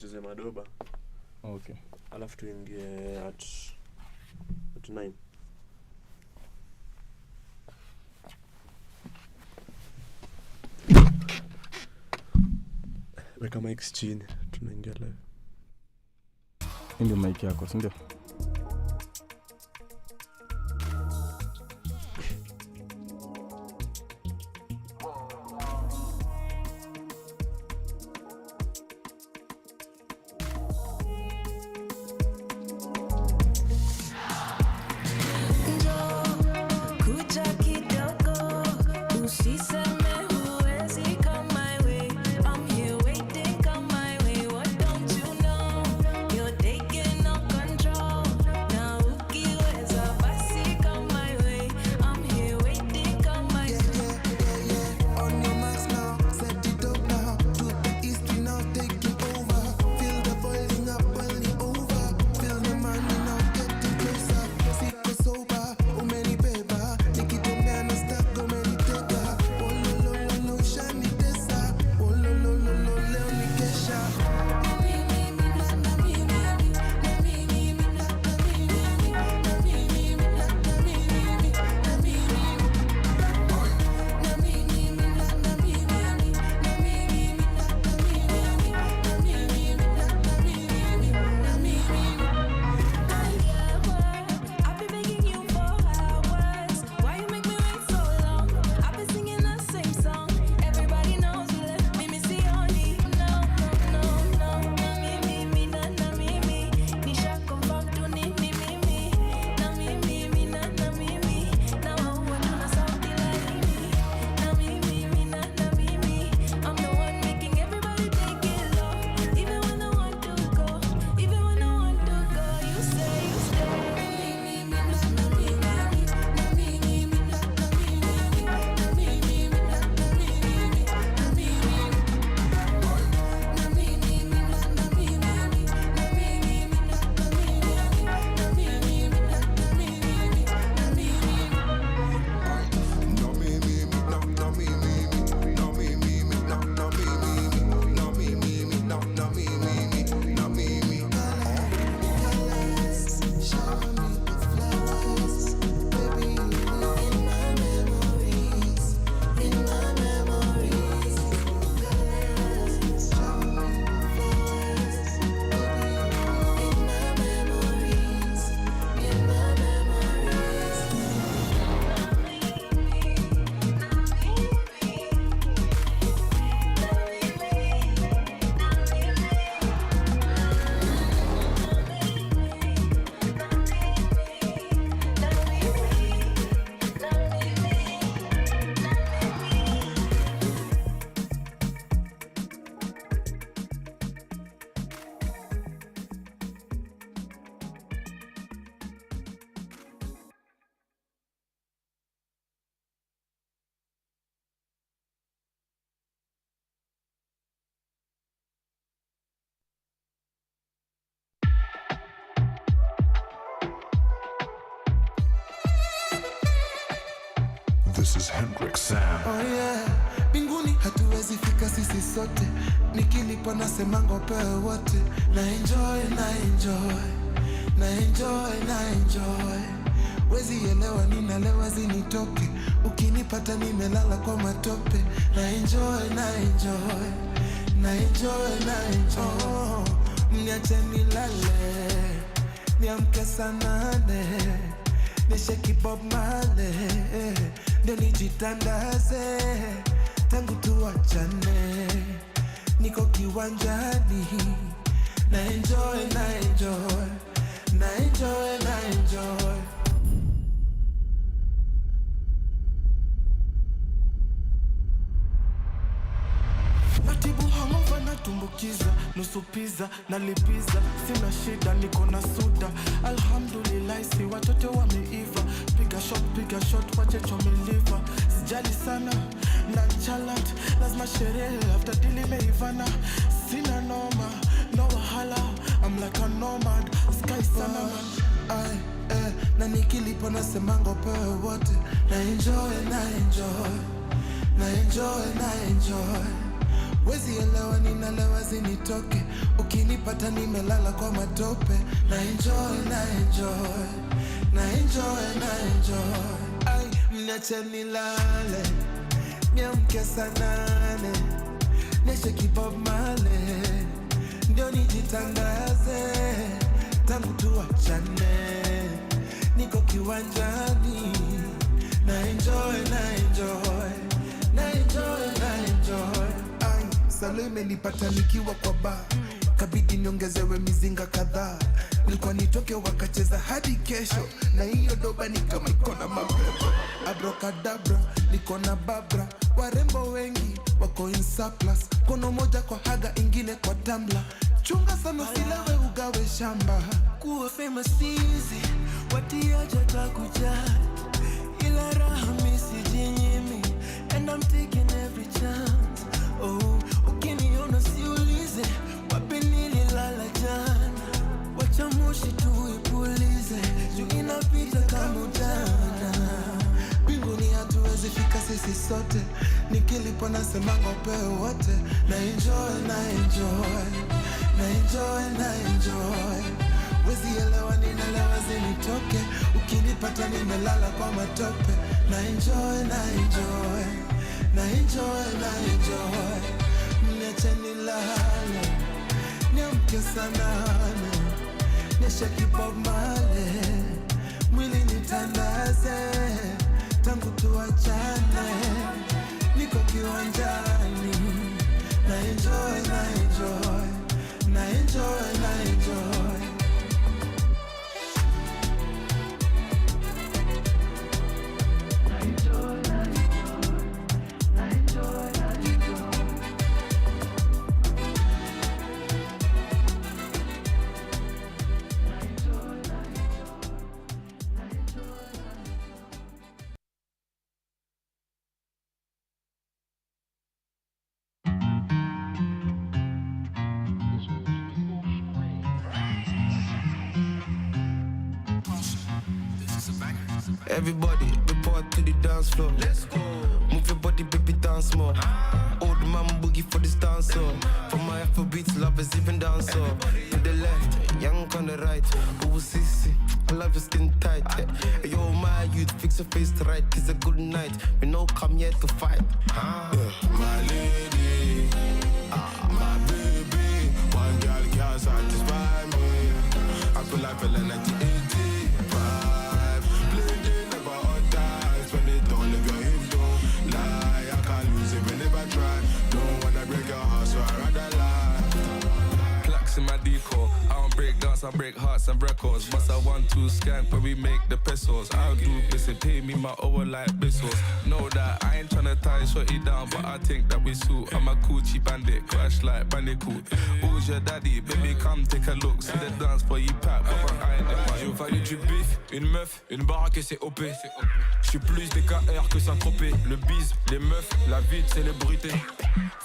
Tucheze madoba. Okay. Alafu tuingie at 9. Weka mic chini, tunaingia live. Ndio mic yako, si ndio? This is Hendrix Sam. Oh yeah, mbinguni hatuwezi fika sisi sote. Nikilipo nasemango pewe wote. Na enjoy. Wezi elewa ninalewa zinitoke. Ukinipata nimelala kwa matope. Na enjoy. Oh, niache nilale. Niamke saa 8. Nisheki Bob Marley. Ndio nijitandaze. Tangu tuachane. Niko kiwanjani. Na enjoy. Natibu hangover natumbukiza. Nusu pizza nalipiza. Sina shida niko na suda. Alhamdulillah si watoto wameiva. Piga shot wache chomeliva. Sijali sana nonchalant. Lazima sherehe after dili meivana. Sina noma, no wahala. I'm like a nomad, sky sana man. Na nikilipo nasemango pewe wote. Na enjoy. wezi elewa ninalewa zinitoke, ukinipata nimelala kwa matope. Na enjoy, na enjoy, na enjoy, na enjoy. Ay, mniache nilale, niamke saa 8, neshe Bob Marley, ndio nijitangaze. Tangu tuachane, niko kiwanjani, na enjoy, na enjoy, na enjoy, na enjoy. Ay, salo imenipata nikiwa kwa bar, kabidi niongezewe mizinga kadhaa. Nilikuwa nitoke wakacheza hadi kesho, na hiyo doba ni kama iko na mapepo. Abracadabra, niko na babra, warembo wengi wako in surplus. Kono moja kwa haga, ingine kwa tumbler. Chunga sana usilewe ugawe shamba. Kuwa famous easy, watiaja takuja, ila raha misijinyimi, and I'm taking every chance. Oh, ukiniona siulize, wapi nililala jana. Wacha moshi tuipulize, juu inapita kama ujana. Mbinguni hatuwezi fika sisi sote, nikilipo nasemanga upewe wote. Na enjoy, na enjoy, na enjoy, na enjoy. Wezi elewa ninalewa zinitoke, ukinipata nimelala kwa matope. Na enjoy, na enjoy, na enjoy, na enjoy. Mniache nilale, niamke saa 8, neshe Bob Marley, mwili nitandaze. Tangu tuachane, niko kiwanjani, na enjoy, na enjoy, na enjoy, na enjoy. Everybody, report to the dance floor. Let's go. Move your body, baby, dance more. Old man boogie for this dancer. For my Afrobeats lovers, even dancer. To the left, young on the right. Ooh, sissy, I love your skin tight. Yeah. Yo, my youth, fix your face to right. It's a good night. We know come here to fight. My lady, my baby. One girl can't satisfy me. I feel like feeling 1985. In my decor, I don't break dance, I break hearts and records. Bust a 1-2 skank when we make the pesos. I'll do this and pay me my over like pesos. Know that I ain't tryna tie shorty down, but I think that we suit. I'm a coochie bandit, crash like bandicoot. Who's your daddy? Baby, come take a look. See the dance for you pack, but I ain't the Il fallait du bif, une meuf, une baraque et c'est OP. J'suis plus DKR que Saint-Tropez. Le bise, les meufs, la vie de célébrité.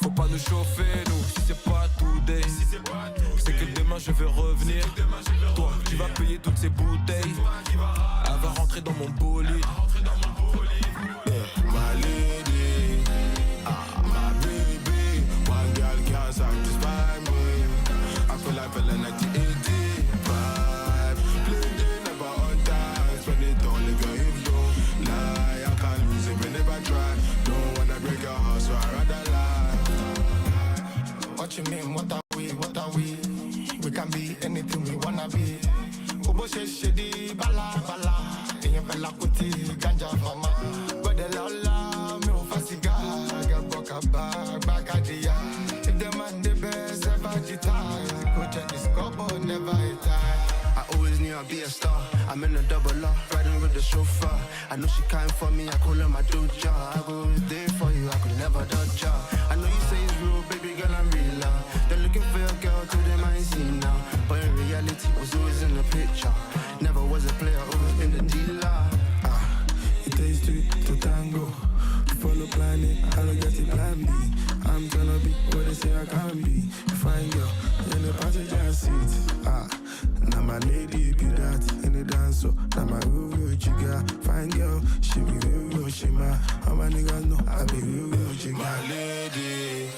Faut pas nous chauffer, nous, si c'est pas today. C'est que demain je vais revenir. Toi, tu vas payer toutes ces bouteilles. Elle va rentrer dans mon bolide. My lady, my baby. One girl can't satisfy me. I feel like feeling 1985. Playing never on time. Spend it all if your hips don't lie. I can't lose it whenever I try. Don't wanna break your heart, so I rather lie. What you mean, what are we, what are we? We can be anything we wanna be. Obo shedi bala bala. Iye bella kuti ganja fama. Bode la me o fasiga. Ga boka back adia. If the man the best ever guitar. Go check the scoreboard, never hit time. I always knew I'd be a star. I'm in a double up, riding with the chauffeur. I know she kind for me, I call her my doja. I go always there for you, I could never dodge her. I know you say it's real, baby girl, I'm real. They're looking for your girl, to them I ain't seen now. But in reality, was always in the picture. Never was a player, always been the dealer. It takes two to tango. Follow planet, I don't get it plan B. I'm tryna be what they say I can be. Fine girl, in the passenger seat. Now my lady be that in the dance, so now my real jigga. Fine girl, she be real, she my. All my niggas know I be real jigga. My lady,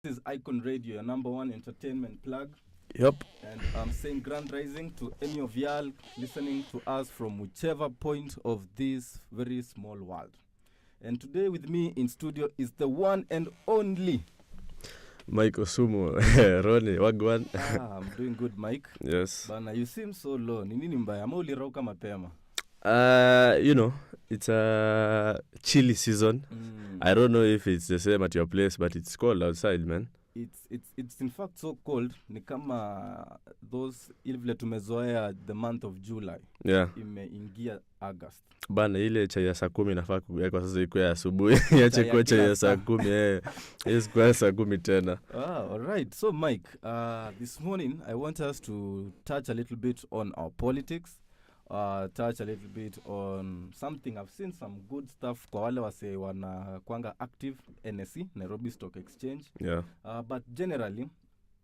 This is Icon Radio, your number one entertainment plug. Yep. And I'm saying grand rising to any of y'all listening to us from whichever point of this very small world. And today with me in studio is the one and only Mike Osumo. Ronny, wagwan. I'm doing good, Mike. Yes. Bana, you seem so low. Ni nini mbaya? Ama ulirauka mapema? It's a chilly season. I don't know if it's the same at your place, but it's cold outside, man. It's in fact so cold. Ni kama those ilivile tumezoea the month of July. Yeah. Imeingia August. Bana ile chai ya saa 10 nafaa kuwekwa sasa iko ya asubuhi. Iache kwa chai ya saa 10. Yes, kwa saa 10 tena. All right. So Mike, this morning I want us to touch a little bit on our politics. Touch a little bit on something. I've seen some good stuff kwa wale wase wana kwanga active NSE, Nairobi Stock Exchange. Yeah. But generally,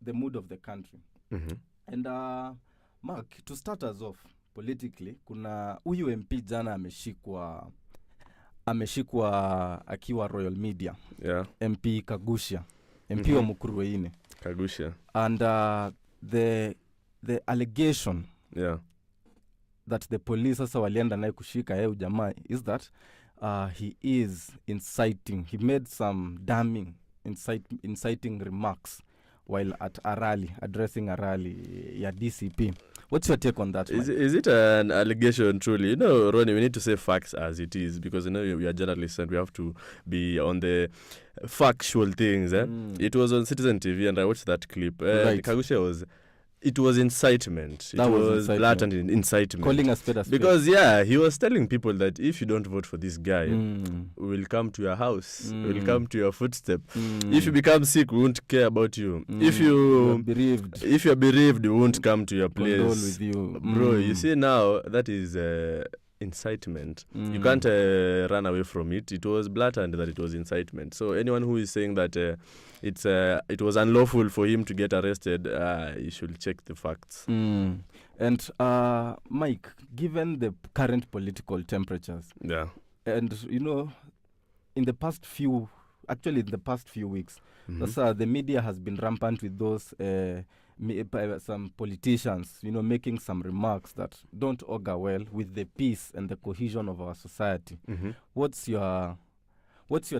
the mood of the country. Mm-hmm. And Mark, to start us off politically, kuna huyu MP jana ameshikwa ameshikwa akiwa Royal Media. Yeah. MP Kagusha. MP wa Mukuruweine. Kagusha. And the allegation that the police sasa walienda naye kushika yeye jamaa is that he is inciting. He made some damning inciting remarks while at a rally, addressing a rally ya DCP. What's your take on that? Is it an allegation truly? You know, Ronny, we need to say facts as it is, because you know we are journalists and we have to be on the factual things. It was on Citizen TV and I watched that clip. Right. Kagusha it was incitement. That was blatant incitement. Calling a spade a spade. Because, he was telling people that if you don't vote for this guy, we will come to your house, we will come to your footstep. If you become sick, we won't care about you. If you're bereaved, we won't come to your place. Condole with you. Bro, you see now, that is incitement. You can't run away from it. It was blatant that it was incitement. So anyone who is saying that it was unlawful for him to get arrested, you should check the facts. And Mike, given the current political temperatures, and you know, in the past few weeks, the media has been rampant with those some politicians, you know, making some remarks that don't augur well with the peace and the cohesion of our society. What's your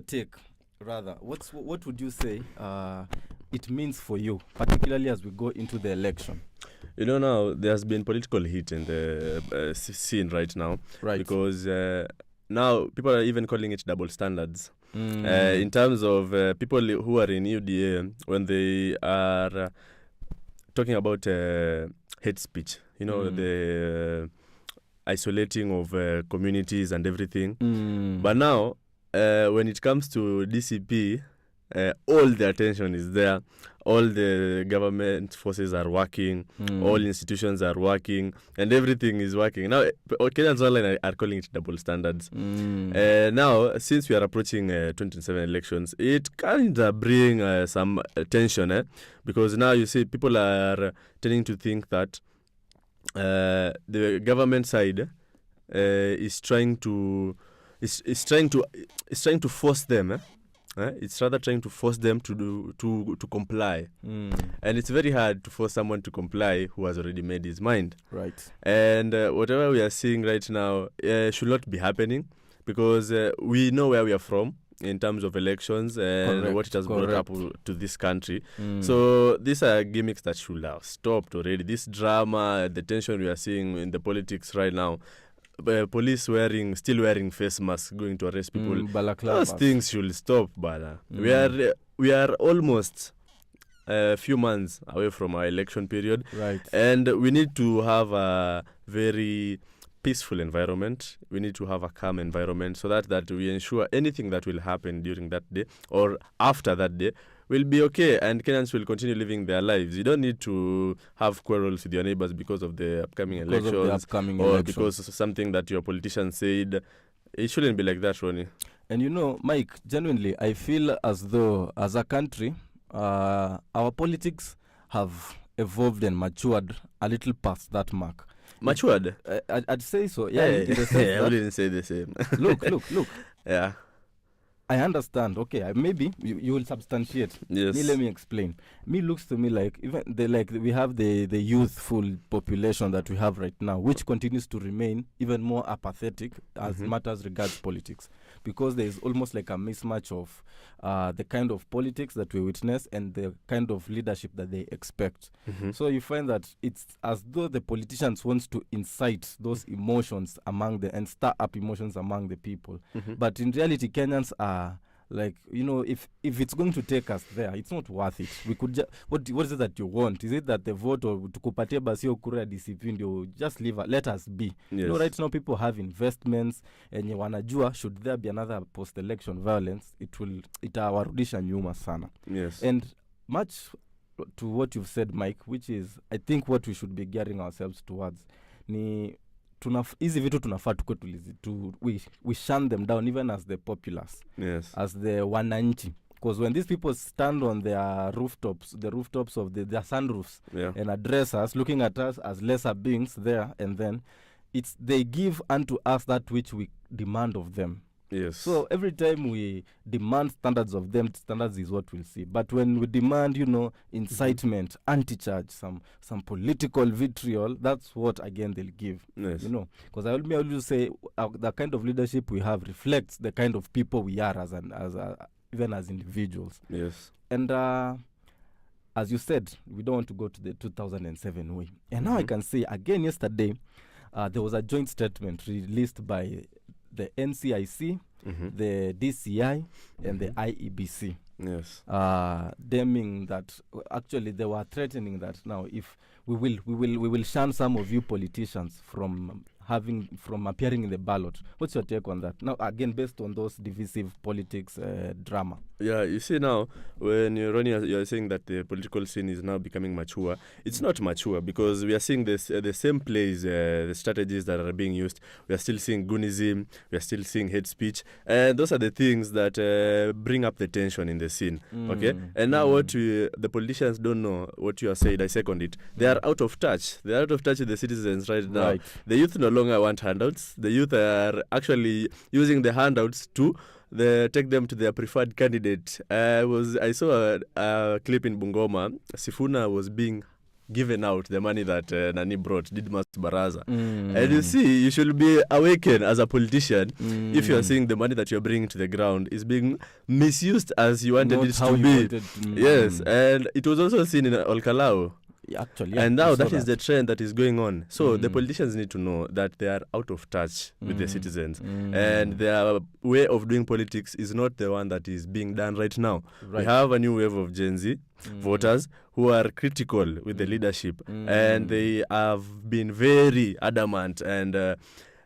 take? Rather, what would you say it means for you, particularly as we go into the election? You know, now there's been political heat in the scene right now, because now people are even calling it double standards. In terms of people who are in UDA, when they are talking about hate speech, you know, the isolating of communities and everything. But now, when it comes to DCP, all the attention is there. All the government forces are working. All institutions are working. And everything is working. Now, Kenyans online are calling it double standards. Now, since we are approaching 2027 elections, it kind of bring some tension. Because now you see people are tending to think that the government side is trying to force them. It's rather trying to force them to comply, and it's very hard to force someone to comply who has already made his mind. Right. And whatever we are seeing right now should not be happening, because we know where we are from in terms of elections and what it has brought up to this country. So these are gimmicks that should have stopped already. This drama, the tension we are seeing in the politics right now. Police still wearing face masks, going to arrest people. Those things should stop, Bala. We are almost a few months away from our election period, and we need to have a very peaceful environment. We need to have a calm environment, so that we ensure anything that will happen during that day or after that day will be okay, and Kenyans will continue living their lives. You don't need to have quarrels with your neighbors because of the upcoming elections, because of something that your politician said. It shouldn't be like that, Ronny. And you know, Mike, genuinely, I feel as though, as a country, our politics have evolved and matured a little past that mark. Matured? I'd say so. Yeah, I wouldn't say the same. Look. Yeah. I understand. Okay, maybe you will substantiate. Yes. Let me explain. Looks to me like even we have the youthful population that we have right now, which continues to remain even more apathetic as matters regards politics, because there is almost like a mismatch of the kind of politics that we witness and the kind of leadership that they expect. So you find that it's as though the politicians wants to incite those emotions and stir up emotions among the people. But in reality, Kenyans are like, you know, if it's going to take us there, it's not worth it. We could what is it that you want? Is it that the vote or tukupatie basi okura discipline, you just let us be? Yes. You know, right now people have investments and wanajua should there be another post-election violence, itawarudisha nyuma sana. Yes. And much to what you've said, Mike, which is I think what we should be gearing ourselves towards ni hizi vitu tunafaa we shun them down even as the populace, as the wananchi, because when these people stand on their rooftops, the rooftops of their sunroofs, and address us, looking at us as lesser beings there, and then they give unto us that which we demand of them. Yes. So every time we demand standards of them, standards is what we'll see. But when we demand, incitement, anti-charge, some political vitriol, that's what again they'll give. Yes. Because I always say the kind of leadership we have reflects the kind of people we are even as individuals. Yes. And as you said, we don't want to go to the 2007 way. And now I can say again, yesterday, there was a joint statement released by the NCIC, the DCI, and the IEBC. Yes. Damning that actually they were threatening that now if we will shun some of you politicians from appearing in the ballot. What's your take on that? Now, again, based on those divisive politics drama. Yeah, you see now, when Ronny, you're saying that the political scene is now becoming mature, it's not mature because we are seeing the same plays, the strategies that are being used. We are still seeing goonism, we are still seeing hate speech, and those are the things that bring up the tension in the scene, okay? And now what the politicians don't know, what you are saying, I second it, they are out of touch. They are out of touch with the citizens right now. Right. The youth no longer want handouts. The youth are actually using the handouts to take them to their preferred candidate. I saw a clip in Bungoma. Sifuna was being given out the money that Nani brought, Didmas Baraza. And you see, you should be awakened as a politician if you are seeing the money that you're bringing to the ground is being misused as you wanted it to be. Yes, and it was also seen in Olkalau. Actually, and now that is the trend that is going on. So the politicians need to know that they are out of touch with the citizens, and their way of doing politics is not the one that is being done right now. We have a new wave of Gen Z voters who are critical with the leadership, and they have been very adamant, and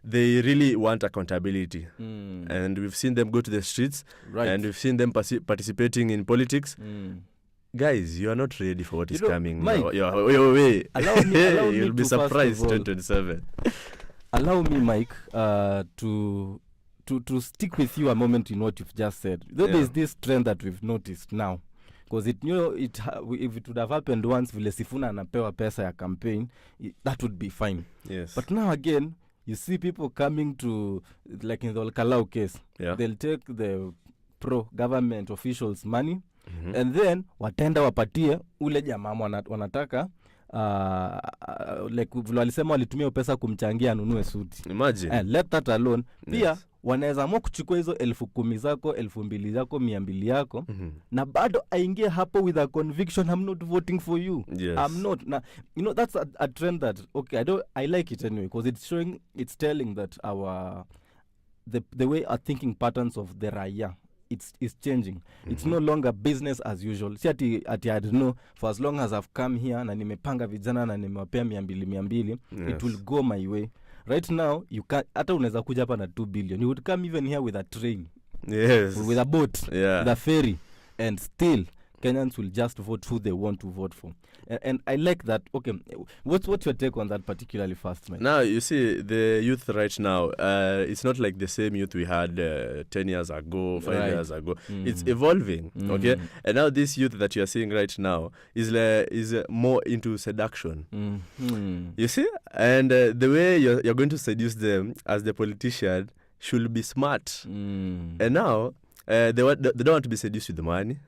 they really want accountability. And we've seen them go to the streets, and we've seen them participating in politics. Guys, you are not ready for what is coming. Mike, wait. Allow me You'll be surprised 2027. Allow me, Mike, to stick with you a moment in what you've just said. There's this trend that we've noticed now. Because if it would have happened once, vile Sifuna anapewa pesa ya campaign, that would be fine. Yes. But now again, you see people coming to, like in the Olkalau case, they'll take the pro-government officials' money, and then watenda wapatie ule jamaa wanataka like walisema walitumia pesa kumchangia anunue suti. Imagine. And let that alone. Pia wanaweza amua kuchukua hizo 10,000 zako, 2,000 zako, 200 yako, na bado aingie hapo with a conviction, I'm not voting for you. Yes. I'm not. Now, that's a trend that I like it anyway, because it's telling that the way our thinking patterns of the raya, it's changing. It's no longer business as usual. Si ati I don't know, for as long as I've come here na nimepanga vijana na nimewapea 200, it will go my way. Right now, you can't, hata unaweza kuja hapa na 2 billion. You would come even here with a train. Yes. With a boat. Yeah. With a ferry. And still, Kenyans will just vote who they want to vote for. And I like that. Okay, what's your take on that particularly first, man? Now, you see, the youth right now, it's not like the same youth we had 10 years ago, 5 years ago. It's evolving, okay? And now this youth that you're seeing right now is more into seduction. You see? And the way you're going to seduce them as the politician should be smart. And now, they don't want to be seduced with the money.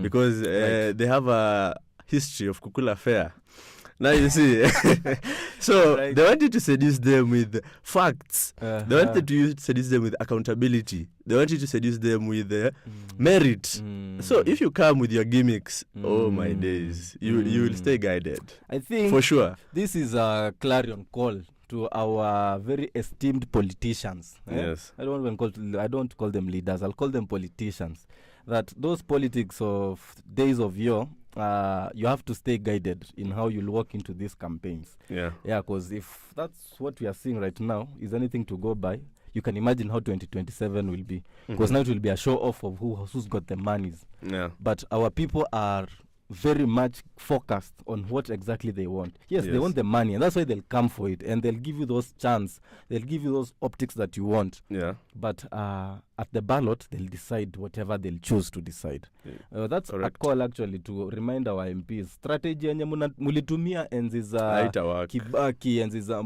Because they have a history of kukula fair. Now you see. So they wanted to seduce them with facts. They wanted to seduce them with accountability. They wanted to seduce them with merit. So if you come with your gimmicks, oh my days, you will stay guided. I think for sure. This is a clarion call to our very esteemed politicians. Yes. I don't call them leaders. I'll call them politicians. That those politics of days of yore, you have to stay guided in how you'll walk into these campaigns. Yeah, because if that's what we are seeing right now is anything to go by, you can imagine how 2027 will be. Because now it will be a show off of who's got the monies. Yeah. But our people are very much focused on what exactly they want. Yes, they want the money, and that's why they'll come for it, and they'll give you those chance, they'll give you those optics that you want. Yeah. But at the ballot, they'll decide whatever they'll choose to decide. That's correct. A call actually to remind our MPs. Strategy yenye mulitumia enzi za Kibaki, enzi za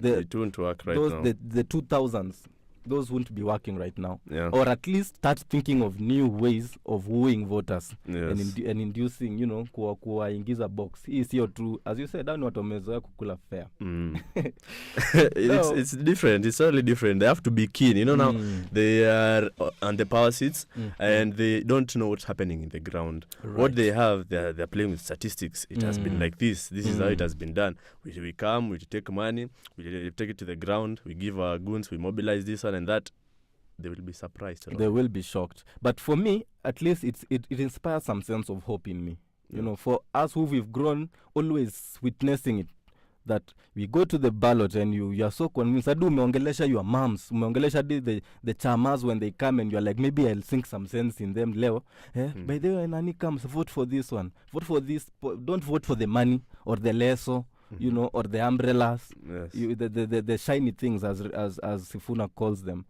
it won't work right those now. The 2000s. those won't be working right now. Yeah. Or at least start thinking of new ways of wooing voters. Yes. And inducing, kuwaingiza box. Hii sio tu, as you said, hao ni watu wamezoea kukula fair. It's different. It's totally different. They have to be keen. Now they are on the power seats and they don't know what's happening in the ground. Right. What they have, they're playing with statistics. It has been like this. This is how it has been done. We come, we take money, we take it to the ground, we give our goons, we mobilize this one and that. They will be surprised. They will be shocked. But for me, at least it inspires some sense of hope in me. For us who we've grown always witnessing it, that we go to the ballot and you are so convinced. Adu umeongelesha your moms, umeongelesha the chamas when they come and you're like, maybe I'll sink some sense in them. Leo, by the way, nani comes, vote for this one, vote for this. Don't vote for the money or the leso, or the umbrellas, Yes. the shiny things as Sifuna calls them.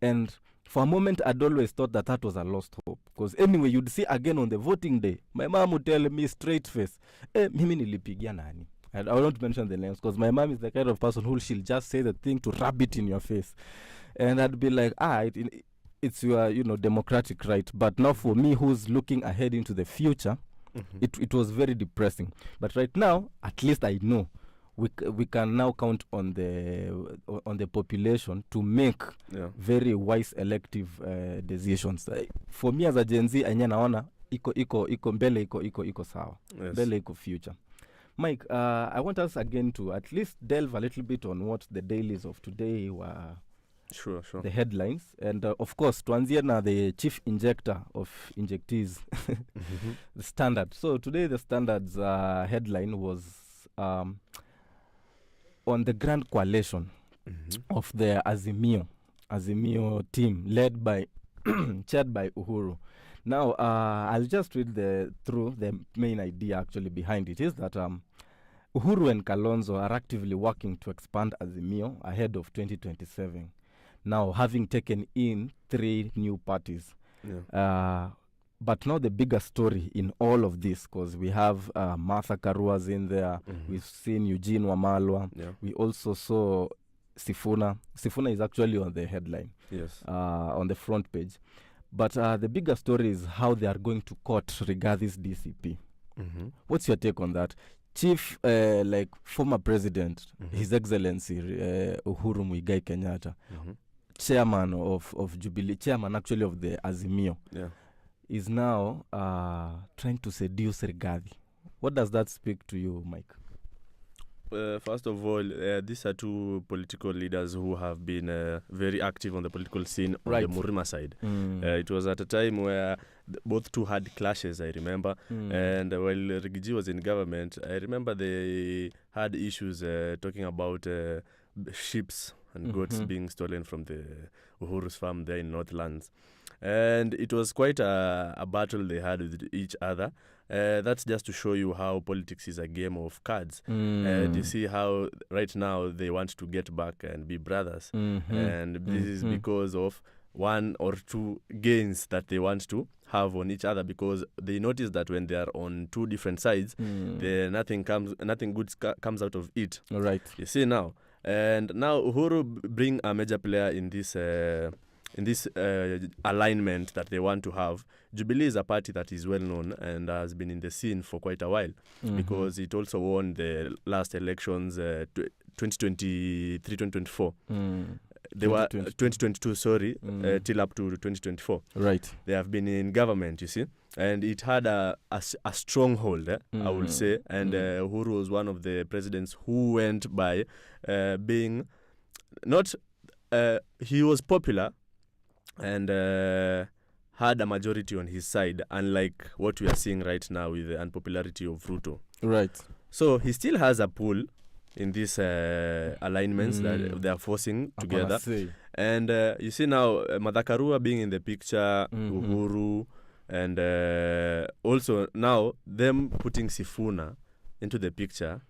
And for a moment, I'd always thought that was a lost hope. Because anyway, you'd see again on the voting day, my mom would tell me straight face, mimi nilipigia nani. And I won't mention the names because my mom is the kind of person who she'll just say the thing to rub it in your face. And I'd be like, it's your, democratic right. But now for me, who's looking ahead into the future, it was very depressing. But right now, at least I know we can now count on the population to make very wise elective decisions. For me as a Gen Z, anya naona iko mbele iko sawa. Yes. Mbele iko future. Mike, I want us again to at least delve a little bit on what the dailies of today were. Sure. The headlines. And of course, tuanzie na the chief injector of injectees, the Standard. So today the Standard's headline was on the grand coalition of the Azimio team led by, chaired by Uhuru. Now, I'll just read through the main idea actually behind it is that Uhuru and Kalonzo are actively working to expand Azimio ahead of 2027. Now, having taken in 3 new parties. Yeah. But now the bigger story in all of this, because we have Martha Karua's in there. We've seen Eugene Wamalwa. Yeah. We also saw Sifuna. Sifuna is actually on the headline. Yes. On the front page. But the bigger story is how they are going to court Rigathis DCP. What's your take on that? Chief, like former president, His Excellency Uhuru Muigai Kenyatta, chairman of Jubilee, chairman actually of the Azimio, is now trying to seduce Rigathi. What does that speak to you, Mike? First of all, these are 2 political leaders who have been very active on the political scene on the Murima side. It was at a time where both 2 had clashes, I remember. And while Rigiji was in government, I remember they had issues talking about sheep and goats being stolen from the Uhuru's farm there in Northlands. And it was quite a battle they had with each other. That's just to show you how politics is a game of cards. You see how right now they want to get back and be brothers. And this is because of 1 or 2 gains that they want to have on each other, because they notice that when they are on 2 different sides, nothing good comes out of it. All right. You see now. And now Uhuru bring a major player in this alignment that they want to have. Jubilee is a party that is well known and has been in the scene for quite a while, because it also won the last elections, 2023, 2024. They were 2022, sorry, till up to 2024. Right. They have been in government, you see, and it had a stronghold, I would say. And Uhuru was one of the presidents who went by being not. He was popular and had a majority on his side, unlike what we are seeing right now with the unpopularity of Ruto. Right. So he still has a pull in these alignments that they are forcing together. And you see now Martha Karua being in the picture, Uhuru, and also now them putting Sifuna into the picture.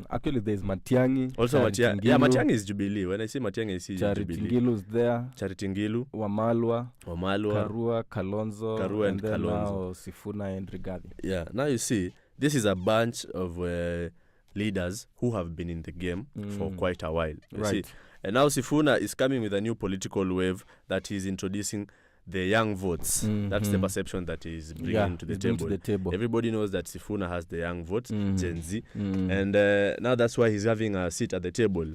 Actually, there's Matiang'i. Also Matiang'i. Yeah, Matiang'i is Jubilee. When I say Matiang'i, I see Charity Jubilee. Ngilu's there. Charity Ngilu. Wamalwa. Karua, Kalonzo. And then now Sifuna and Rigathi. Yeah, now you see, this is a bunch of leaders who have been in the game for quite a while. You see, And now Sifuna is coming with a new political wave that he's introducing the young votes. That's the perception that he's bringing to the table. Everybody knows that Sifuna has the young votes, Gen Z, and now that's why he's having a seat at the table.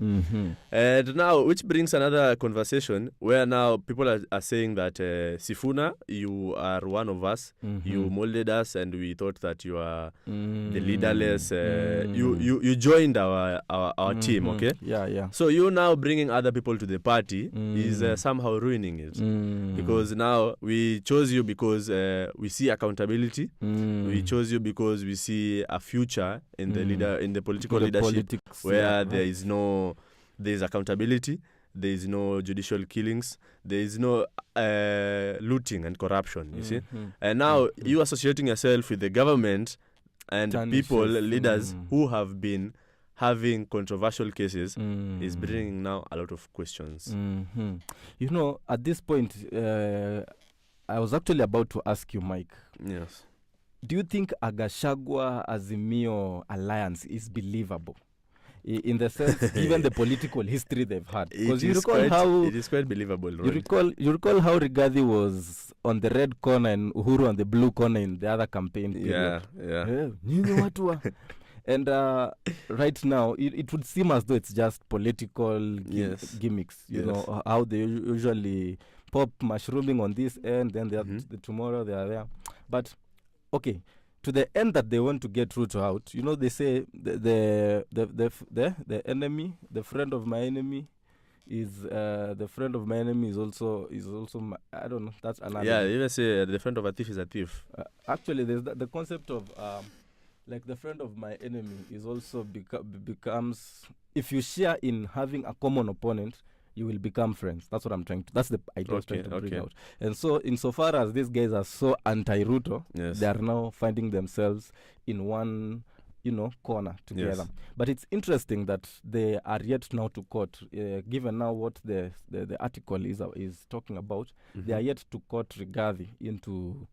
And now, which brings another conversation where now people are saying that Sifuna, you are one of us, you molded us, and we thought that you are the leaderless. You joined our team, okay? Yeah. So you now bringing other people to the party is somehow ruining it, because now we chose you because we see accountability. We chose you because we see a future in the political leadership where there is accountability, there is no judicial killings, there is no looting and corruption. You see, and now you associating yourself with the government and people, leaders who have been having controversial cases is bringing now a lot of questions. You know, at this point, I was actually about to ask you, Mike. Yes. Do you think a Gachagua Azimio alliance is believable? In the sense, given the political history they've had. Because it is quite believable, right? You recall how Rigathi was on the red corner and Uhuru on the blue corner in the other campaign period. Yeah. And right now, it would seem as though it's just political gimmicks. You know, how they usually pop mushrooming on this end, then tomorrow they are there. But, okay, to the end that they want to get Ruto out, you know, they say the enemy, the friend of my enemy, is also I don't know, that's another. Yeah, you even say the friend of a thief is a thief. Actually, there's the concept of like the friend of my enemy is also becomes, if you share in having a common opponent, you will become friends. That's what that's the idea I'm trying to bring out. And so insofar as these guys are so anti-Ruto, they are now finding themselves in one, corner together. But it's interesting that they are yet now to court, given now what the article is talking about, they are yet to court Rigathi into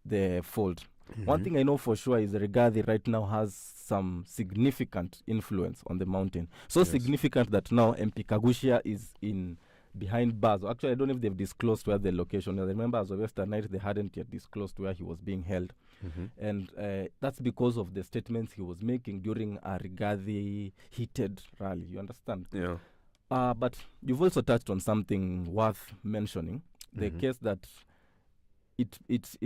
the fold. One thing I know for sure is Rigathi right now has some significant influence on the mountain. So significant that now MP Kagushia is behind bars. Actually, I don't know if they've disclosed where the location is. I remember as of yesterday night, they hadn't yet disclosed where he was being held. And that's because of the statements he was making during a Rigathi heated rally. You understand? Yeah. But you've also touched on something worth mentioning. The case that it's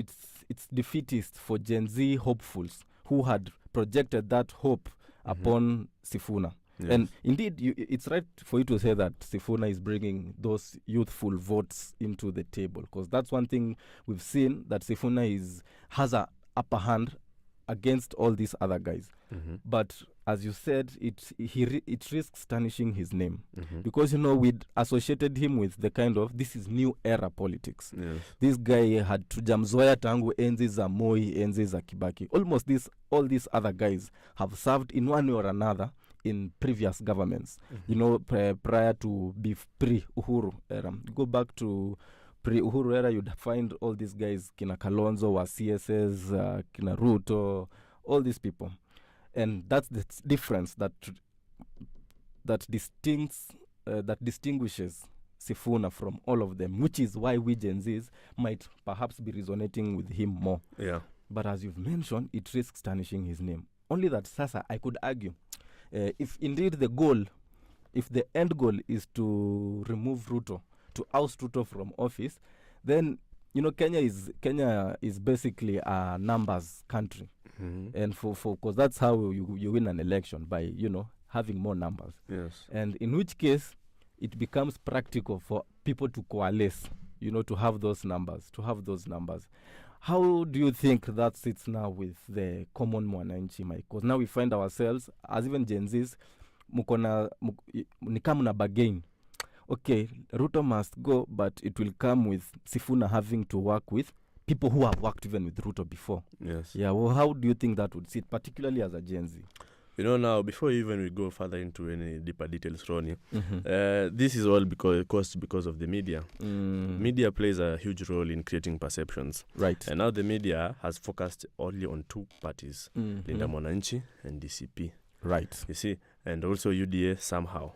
defeatist for Gen Z hopefuls who had projected that hope upon Sifuna. Yes. And indeed, it's right for you to say that Sifuna is bringing those youthful votes into the table, because that's one thing we've seen, that Sifuna has a upper hand against all these other guys. But as you said, it risks tarnishing his name, because we'd associated him with the kind of, this is new era politics. Yes. This guy had tujamzoea tangu enzi za Moi, enzi za Kibaki. Almost all these other guys have served in one way or another in previous governments. Prior to pre-Uhuru era. Go back to pre-Uhuru era, you'd find all these guys, Kina Kalonzo, wa CSS, Kina Ruto, all these people. And that's the difference that distinguishes Sifuna from all of them, which is why we Gen Zs might perhaps be resonating with him more. Yeah. But as you've mentioned, it risks tarnishing his name. Only that, Sasa, I could argue, if indeed if the end goal is to remove Ruto, to oust Ruto from office, then Kenya is basically a numbers country. And because that's how you win an election, by having more numbers. Yes. And in which case it becomes practical for people to coalesce, to have those numbers. How do you think that sits now with the common mwananchi, Mike? Because now we find ourselves as even Gen Zs, ni kama na bargain. Okay, Ruto must go, but it will come with Sifuna having to work with people who have worked even with Ruto before. Yes. Yeah, well, how do you think that would sit, particularly as a Gen Z? Now, before even we go further into any deeper details, Ronny, this is all because of the media. Media plays a huge role in creating perceptions. Right. And now the media has focused only on two parties, Linda Mwananchi and DCP. Right. You see, and also UDA somehow.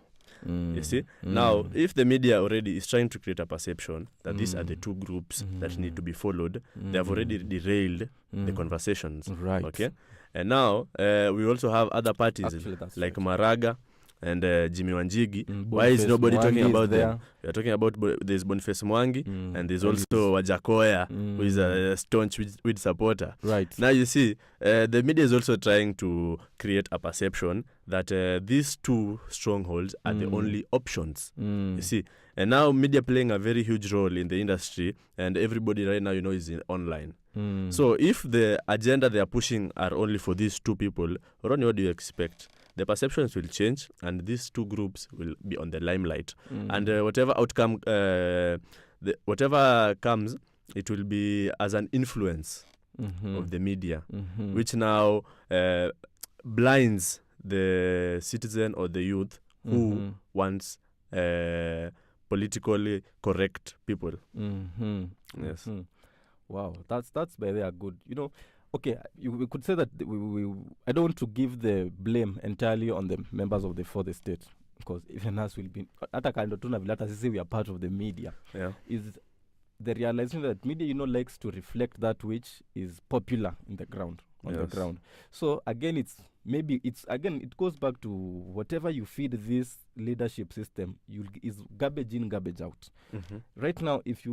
You see? Now, if the media already is trying to create a perception that these are the two groups that need to be followed, they have already derailed the conversations. Right. Okay? And now, we also have other parties like Maraga and Jimmy Wanjigi. Why is nobody talking about them? We are talking about there's Boniface Mwangi and there's also Wajakoya, who is a staunch with supporter. Right. Now you see, the media is also trying to create a perception that these two strongholds are the only options. You see, and now media playing a very huge role in the industry, and everybody right now, is online. So if the agenda they are pushing are only for these two people, Ronny, what do you expect? The perceptions will change, and these two groups will be on the limelight. And whatever outcome, whatever comes, it will be as an influence of the media, which now blinds the citizen or the youth who wants politically correct people. Yes. Wow, that's by there good. Okay, we could say that I don't want to give the blame entirely on the members of the fourth estate, because even us will be hata kando tuna vile hata sisi we are part of the media. Yeah. Is the realization that media likes to reflect that which is popular in the ground, on the ground. So again, it goes back to whatever you feed this leadership system is garbage in, garbage out. Right now, if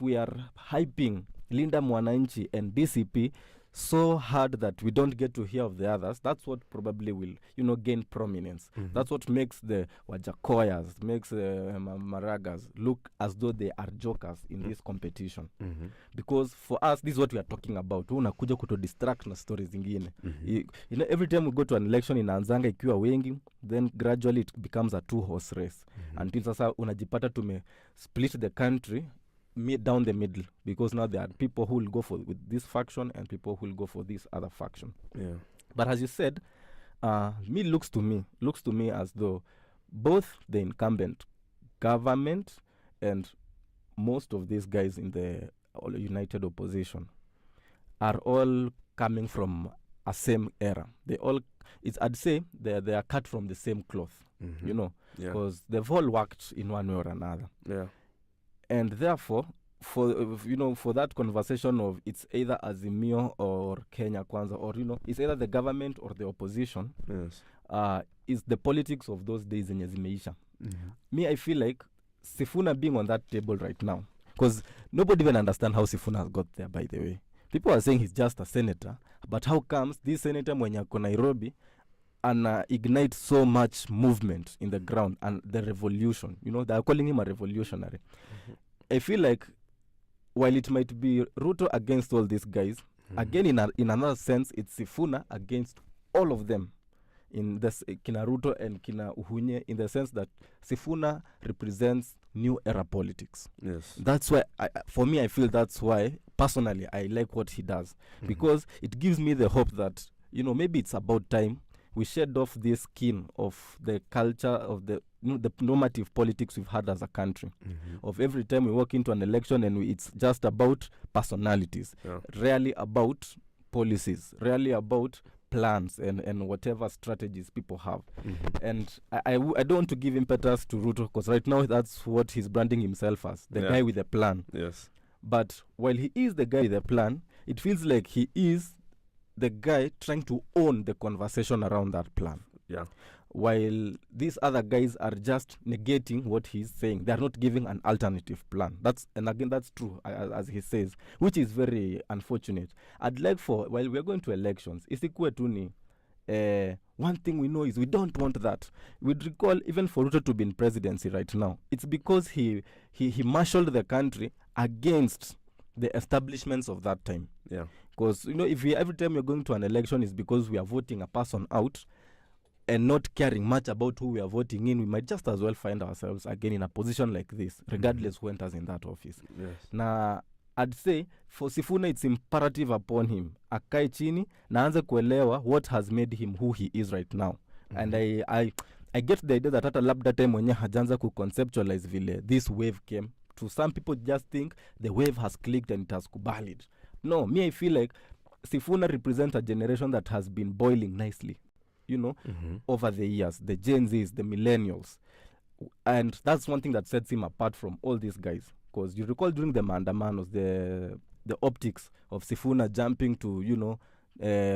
we are hyping Linda Mwananchi and DCP so hard that we don't get to hear of the others, that's what probably will gain prominence. That's what makes the Wajakoyas, makes Maragas look as though they are jokers in this competition. Because for us, this is what we are talking about. Unakuja kuto distract na stories zingine. Every time we go to an election inaanzanga ikiwa wengi, then gradually it becomes a two-horse race. Until sasa unajipata tume split the country down the middle, because now there are people who will go with this faction and people who will go for this other faction. Yeah. But as you said, looks to me as though both the incumbent government and most of these guys in the united opposition are all coming from a same era. I'd say they are cut from the same cloth, because they've all worked in one way or another. Yeah. And therefore, for that conversation of it's either Azimio or Kenya Kwanza, or it's either the government or the opposition. Yes. Is the politics of those days in zimeisha. Me, I feel like Sifuna being on that table right now, because nobody even understand how Sifuna has got there. By the way, people are saying he's just a senator, but how comes this senator mwenye ako Nairobi and ignite so much movement in the ground and the revolution? They are calling him a revolutionary. I feel like while it might be Ruto against all these guys, again in another sense, it's Sifuna against all of them. In this Kina Ruto and Kina Uhunye, in the sense that Sifuna represents new era politics. Yes. That's why, for me, I feel that's why, personally, I like what he does. Because it gives me the hope that, maybe it's about time we shed off this skin of the culture of the normative politics we've had as a country. Of every time we walk into an election and it's just about personalities, rarely about policies, rarely about plans and whatever strategies people have. And I don't want to give impetus to Ruto, because right now that's what he's branding himself as, the guy with a plan. Yes. But while he is the guy with a plan, it feels like he is the guy trying to own the conversation around that plan. Yeah. While these other guys are just negating what he's saying. They are not giving an alternative plan. That's true, as he says, which is very unfortunate. I'd like while we're going to elections, isikuwe tu ni one thing we know is we don't want that. We'd recall even for Ruto to be in presidency right now, it's because he marshaled the country against the establishments of that time. Yeah. Because if every time you're going to an election is because we are voting a person out and not caring much about who we are voting in, we might just as well find ourselves again in a position like this, regardless who enters in that office. Yes. Now, I'd say for Sifuna, it's imperative upon him akae chini na aanze kuelewa what has made him who he is right now. And I get the idea that hata labda time mwenye hajanza conceptualize vile this wave came. To some people just think the wave has clicked and it has kubalid. No, me I feel like Sifuna represents a generation that has been boiling nicely, over the years. The Gen Zs, the millennials. And that's one thing that sets him apart from all these guys. Because you recall during the Mandamanos, the optics of Sifuna jumping to,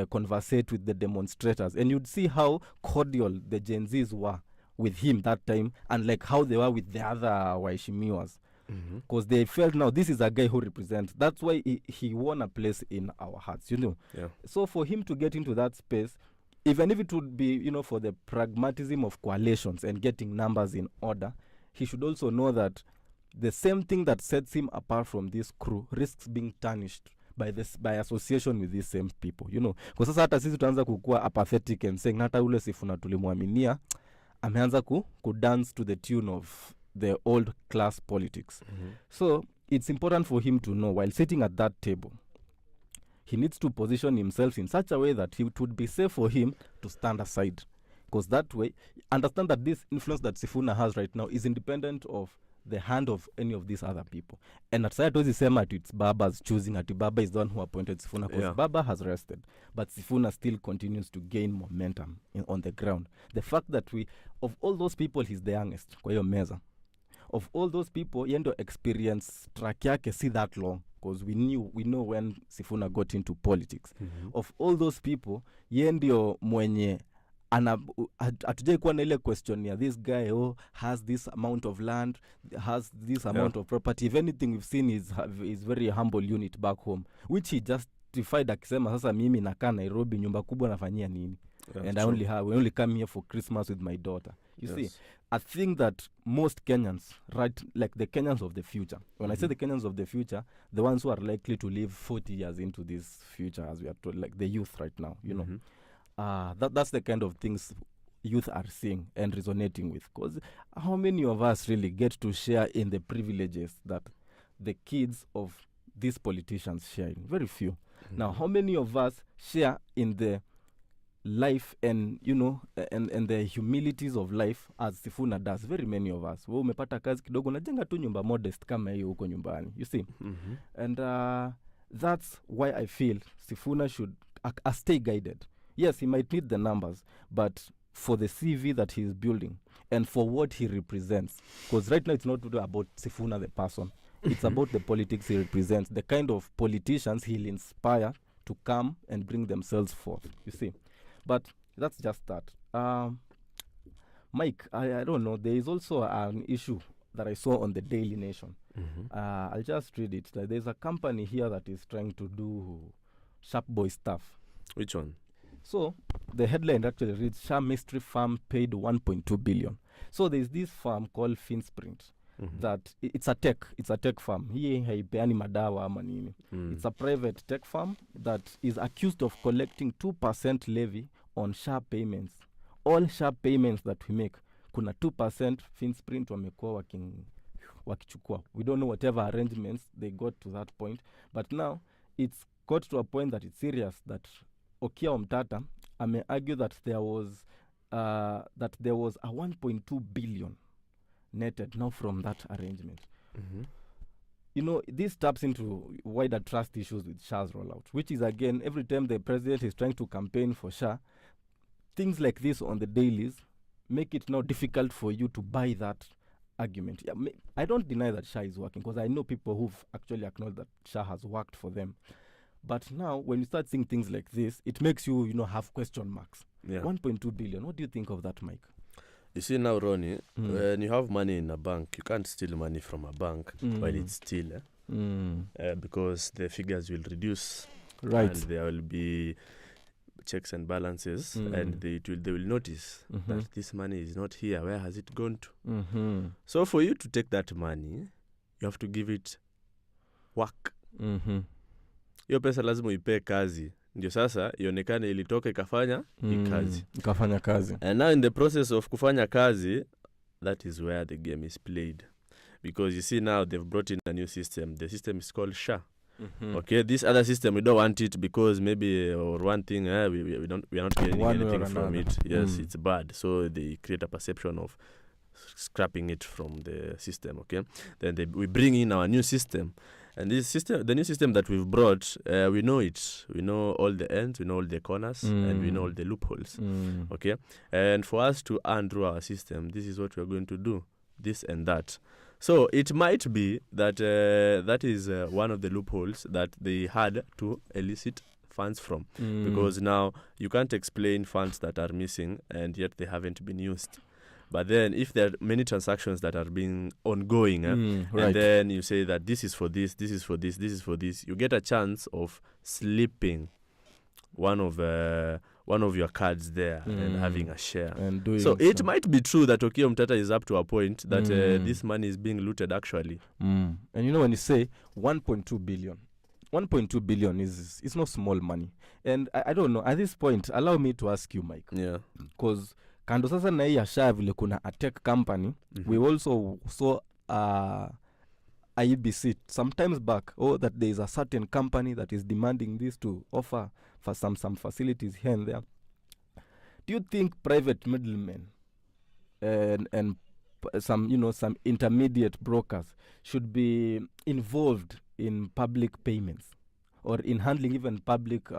conversate with the demonstrators. And you'd see how cordial the Gen Zs were with him that time, and like how they were with the other Waishimiwas. Because they felt now this is a guy who represents. That's why he won a place in our hearts, Yeah. So for him to get into that space, even if it would be, for the pragmatism of coalitions and getting numbers in order, he should also know that the same thing that sets him apart from this crew risks being tarnished by association with these same people, Because sasa hata sisi tuanza kukua apathetic and saying hata ule Sifuna tulimwaminia ameanza ku dance to the tune of the old class politics. So it's important for him to know while sitting at that table, he needs to position himself in such a way that it would be safe for him to stand aside. Because that way, understand that this influence that Sifuna has right now is independent of the hand of any of these other people. And at Sayato's sema it's Baba's choosing, at Baba is the one who appointed Sifuna, because Baba has rested. But Sifuna still continues to gain momentum on the ground. The fact that of all those people, he's the youngest, kwa hiyo meza. Of all those people, yendo experience track yake see that long, because we know when Sifuna got into politics. Of all those people, yendio mwenye hatujai kuwa na ile question ya this guy has this amount of land, has this amount of property. If anything, we've seen is very humble unit back home, which he justified akisema sasa mimi nakaa Nairobi, nyumba kubwa nafanyia nini? And we only come here for Christmas with my daughter. You see, I think that most Kenyans, right, like the Kenyans of the future, when I say the Kenyans of the future, the ones who are likely to live 40 years into this future, as we are told, like the youth right now, that's the kind of things youth are seeing and resonating with. Because how many of us really get to share in the privileges that the kids of these politicians share in? Very few. Now, how many of us share in the life and and the humilities of life as Sifuna does? Very many of us. Wewe umepata kazi kidogo, najenga tu nyumba modest kama hiyo huko nyumbani, you see. And that's why I feel Sifuna should stay guided. Yes, he might need the numbers, but for the CV that he is building and for what he represents, because right now it's not about Sifuna the person, it's about the politics he represents, the kind of politicians he'll inspire to come and bring themselves forth, you see. But that's just that. Mike, I don't know. There is also an issue that I saw on the Daily Nation. I'll just read it. There's a company here that is trying to do Sharp Boy stuff. Which one? So the headline actually reads, Sharp Mystery Farm paid 1.2 billion. So there's this farm called Finsprint. That it's a tech farm. Hii haipeani madawa ama nini. It's a private tech farm that is accused of collecting 2% levy on sharp payments. All sharp payments that we make, kuna 2% Finsprint wamekuwa wakichukua. We don't know whatever arrangements they got to that point, but now it's got to a point that it's serious, that Okia Omtata may argue that there was a 1.2 billion netted now from that arrangement. This taps into wider trust issues with SHA's rollout, which is, again, every time the president is trying to campaign for SHA, things like this on the dailies make it now difficult for you to buy that argument. I don't deny that SHA is working, because I know people who've actually acknowledged that SHA has worked for them. But now, when you start seeing things like this, it makes you, have question marks. 1.2 billion. What do you think of that, Mike? You see now, Ronny, when you have money in a bank, you can't steal money from a bank while it's still, because the figures will reduce. Right. And there will be checks and balances, and they will notice that this money is not here. Where has it gone to? So for you to take that money, you have to give it work. Hiyo pesa lazima uipe kazi. Ndio sasa ionekane ilitoka ikafanya kazi. And now in the process of kufanya kazi, that is where the game is played. Because you see now they've brought in a new system. The system is called SHA. Okay, this other system, we don't want it because maybe or one thing we are not getting anything from it. Yes, it's bad. So they create a perception of scrapping it from the system. Okay, then we bring in our new system. And this system, the new system that we've brought, we know it. We know all the ends, we know all the corners, and we know all the loopholes. Okay? And for us to earn through our system, this is what we're going to do, this and that. So it might be that that is one of the loopholes that they had to elicit funds from. Because now you can't explain funds that are missing and yet they haven't been used. But then if there are many transactions that are being ongoing, and then you say that this is for this, this is for this, this is for this, you get a chance of slipping one of your cards there and having a share. And doing so it might be true that Okio Mtata is up to a point that this money is being looted actually. And you know, when you say 1.2 billion, 1.2 billion is not small money. And I don't know, at this point, allow me to ask you, Mike. Yeah. Because kando sasa na hii ya SHA vile kuna a tech company, we also saw IEBC sometimes back, that there is a certain company that is demanding this to offer for some facilities here and there. Do you think private middlemen and some intermediate brokers should be involved in public payments or in handling even public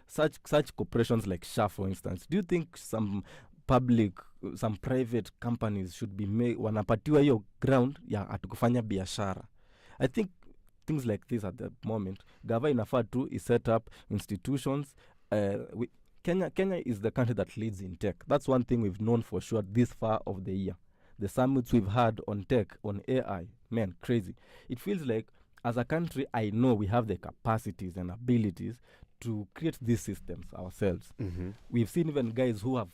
such corporations like SHA, for instance? Do you think some private companies should be wanapatiwa hiyo ground ya atukufanya biashara? I think things like this at the moment, Gava inafaa tu is set up institutions. Kenya is the country that leads in tech. That's one thing we've known for sure this far of the year. The summits we've had on tech, on AI, man, crazy. It feels like as a country, I know we have the capacities and abilities to create these systems ourselves. We've seen even guys who have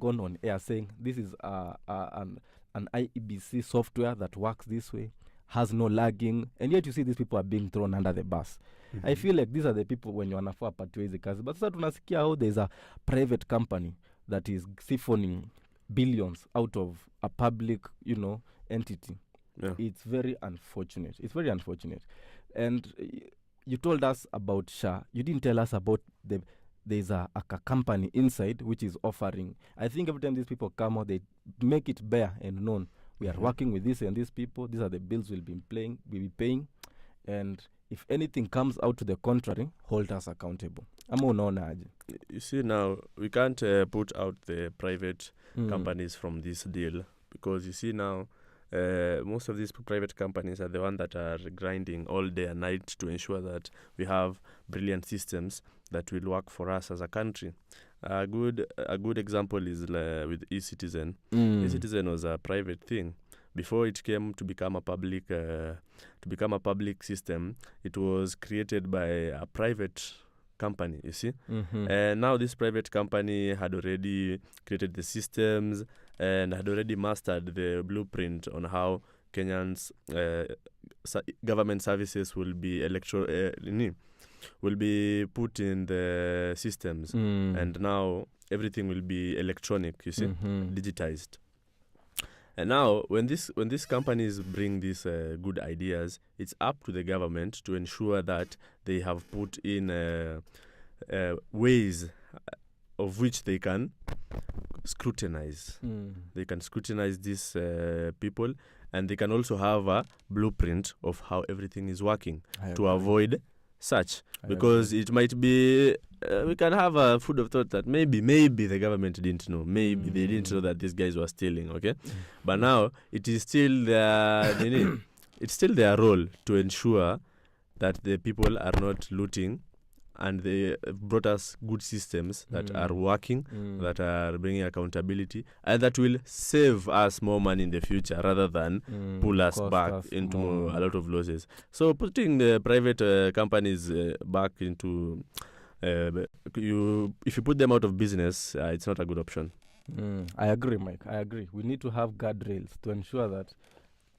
gone on air saying this is an IEBC software that works this way, has no lagging, and yet you see these people are being thrown under the bus. I feel like these are the people when you wanafaa patiwa hizi kazi. But sasa tunasikia how there's a private company that is siphoning billions out of a public, entity. Yeah. It's very unfortunate. And you told us about SHA. You didn't tell us about there's a company inside which is offering. I think every time these people come out, they make it bare and known. We are working with this and these people. These are the bills we'll be paying. And if anything comes out to the contrary, hold us accountable. You see, now we can't put out the private companies from this deal, because you see now most of these private companies are the ones that are grinding all day and night to ensure that we have brilliant systems that will work for us as a country. A good example is with eCitizen. eCitizen was a private thing. Before it came to become a public system, it was created by a private company, you see. And now this private company had already created the systems and had already mastered the blueprint on how Kenyans government services will be will be put in the systems, and now everything will be electronic, you see, digitized. And now when these companies bring these good ideas, it's up to the government to ensure that they have put in ways of which they can scrutinize. They can scrutinize these people, and they can also have a blueprint of how everything is working to avoid such. Because it might be, we can have a food of thought that maybe the government didn't know. Maybe they didn't know that these guys were stealing, okay? But now it is still it's still their role to ensure that the people are not looting, and they brought us good systems that are working, that are bringing accountability, and that will save us more money in the future rather than pull us back into a lot of losses. So putting the private companies back into, if you put them out of business, it's not a good option. I agree, Mike. I agree. We need to have guardrails to ensure that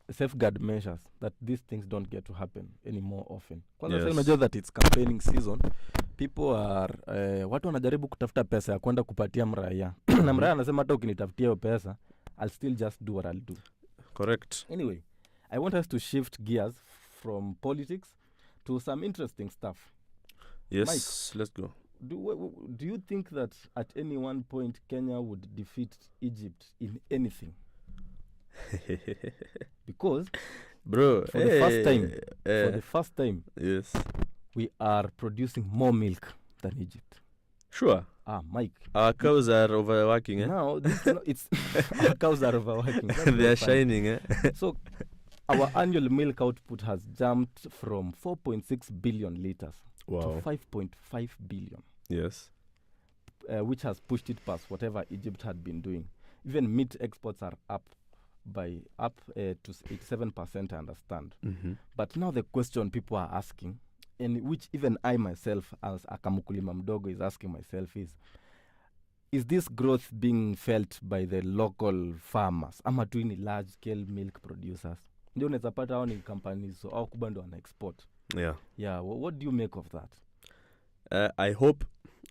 safeguard measures that these things don't get to happen any more often. Kwanza sasa unajua that it's campaigning season. People are watu wanajaribu kutafuta pesa ya kwenda kupatia mraia. Na mraia anasema hata ukinitafutia hiyo pesa, I'll still just do what I'll do. Correct. Anyway, I want us to shift gears from politics to some interesting stuff. Yes, Mike, let's go. Do you think that at any one point Kenya would defeat Egypt in anything? Because Bro, For the first time, yes, we are producing more milk than Egypt. sure. Mike. Our cows are overworking, eh? Now, it's our cows are overworking. That's They very are funny. shining, eh? So, our annual milk output has jumped from 4.6 billion liters Wow. to 5.5 billion, Yes. which has pushed it past whatever Egypt had been doing. Even meat exports are up to 87%, I understand. Mm-hmm. But now the question people are asking, and which even I myself as a Kamukulima mdogo is asking myself is this growth being felt by the local farmers ama tu ni large scale milk producers? Ndio unaweza pata hao ni companies so au kubwa ndo wana export. Yeah, what do you make of that? I hope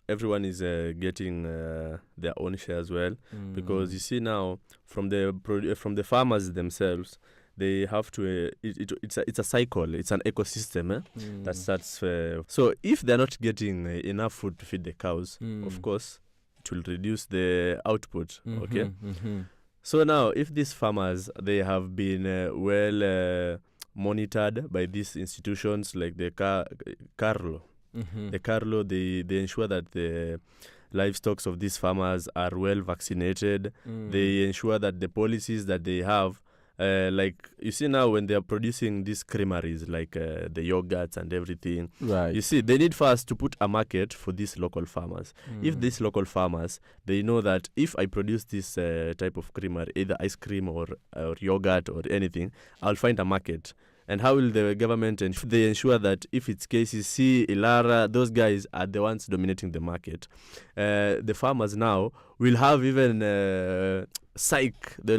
everyone is getting their own share as well, because you see now from the farmers themselves, they have to it's a cycle, it's an ecosystem that starts so if they're not getting enough food to feed the cows, of course it will reduce the output. Okay. So now if these farmers, they have been monitored by these institutions like the Carlo. The Carlo, they ensure that the livestock of these farmers are well vaccinated. They ensure that the policies that they have, like you see now when they are producing these creameries, like the yogurts and everything, right? You see, they need first to put a market for these local farmers. If these local farmers, they know that if I produce this type of creamery, either ice cream or yogurt or anything, I'll find a market. And how will the government they ensure that if it's KCC, Ilara, those guys are the ones dominating the market? The farmers now will have even they'll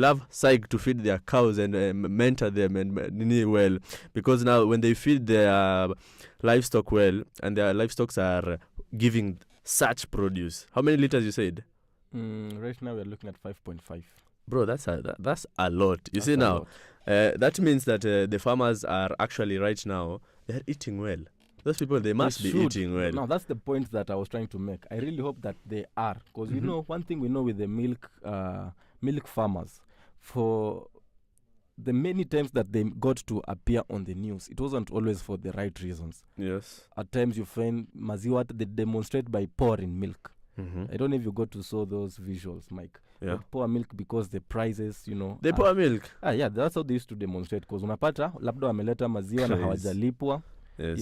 have psych to feed their cows and mentor them and well, because now when they feed their livestock well and their livestock are giving such produce, how many liters you said? Right now we're looking at 5.5. Bro, that's a lot. You see now, that means that the farmers are actually right now, they're eating well. Those people, they must be eating well. No, that's the point that I was trying to make. I really hope that they are. Because, you know, one thing we know with the milk farmers, for the many times that they got to appear on the news, it wasn't always for the right reasons. Yes. At times you find maziwa, they demonstrate by pouring milk. I don't know if you got to saw those visuals, Mike. Yeah. They pour milk because the prices, you know. They pour milk. Yeah, that's how they used to demonstrate. Because unapata, labda wameleta maziwa na hawajalipwa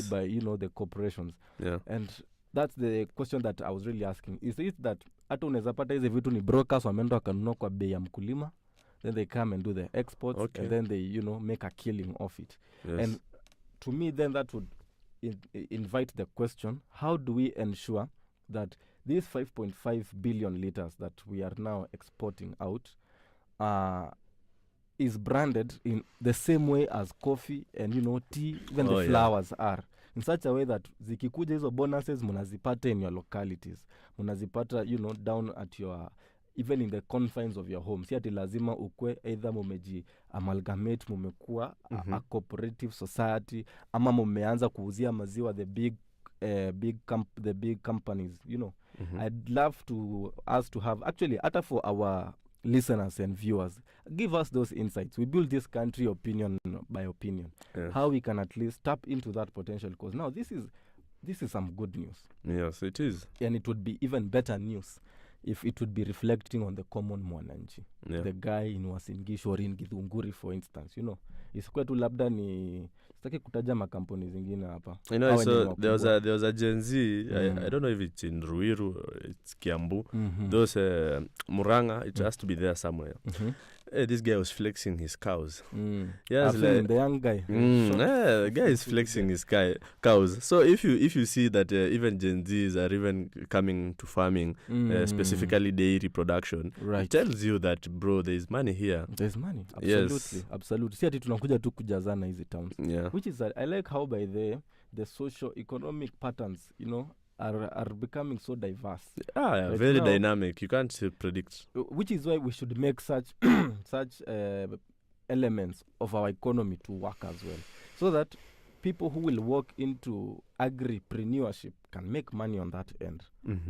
by, you know, the corporations. Yeah. And that's the question that I was really asking. Is it that hata unaweza pata hizi vitu ni brokers wameenda wakanunua kwa bei ya mkulima, then they come and do the exports, and then they, you know, make a killing of it. Yes. And to me, then that would invite the question, how do we ensure that these 5.5 billion liters that we are now exporting out is branded in the same way as coffee and, you know, tea, even the flowers are, in such a way that zikikuja hizo bonuses munazipata in your localities, munazipata, you know, down at your, even in the confines of your home. Si ati lazima ukwe either mumeji amalgamate, mumekuwa a cooperative society, ama mumeanza kuuzia maziwa the big companies, you know. I'd love us to have, actually, hata for our listeners and viewers, give us those insights. We build this country opinion by opinion. Yes. How we can at least tap into that potential, because now this is some good news. Yes, it is. And it would be even better news if it would be reflecting on the common mwananchi. Yeah. The guy in Uasin Gishu or in Githunguri, for instance, you know. Isikuwe tu labda ni sitaki kutaja makampuni zingine hapa. You know, so there was a Gen Z, I don't know if it's in Ruiru or it's Kiambu. Those Muranga, it has to be there somewhere. This guy was flexing his cows. Yes, like, the young guy. The guy is flexing his cows. So if you see that even Gen Zs are even coming to farming, specifically dairy production, it tells you that, bro, there is money here. There's money. Absolutely. Yes. Absolutely. Si ati tunakuja tu kujazana hizi towns. Yeah. Which is that I like how by the socio-economic patterns, you know, are becoming so diverse. Right very now, dynamic. You can't predict. Which is why we should make such elements of our economy to work as well, so that people who will walk into agripreneurship can make money on that end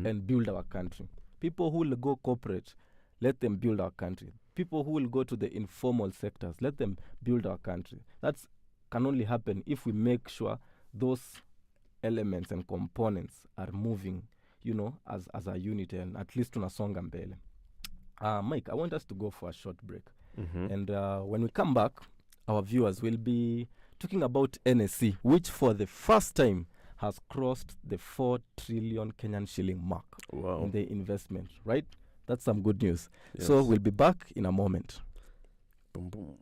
and build our country. People who will go corporate, let them build our country. People who will go to the informal sectors, let them build our country. That's can only happen if we make sure those elements and components are moving, as a unit, and at least tunasonga mbele. Mike, I want us to go for a short break. And when we come back, our viewers will be talking about NSC, which for the first time has crossed the 4 trillion Kenyan shilling mark in the investment, right? That's some good news. Yes. So we'll be back in a moment. Boom, boom.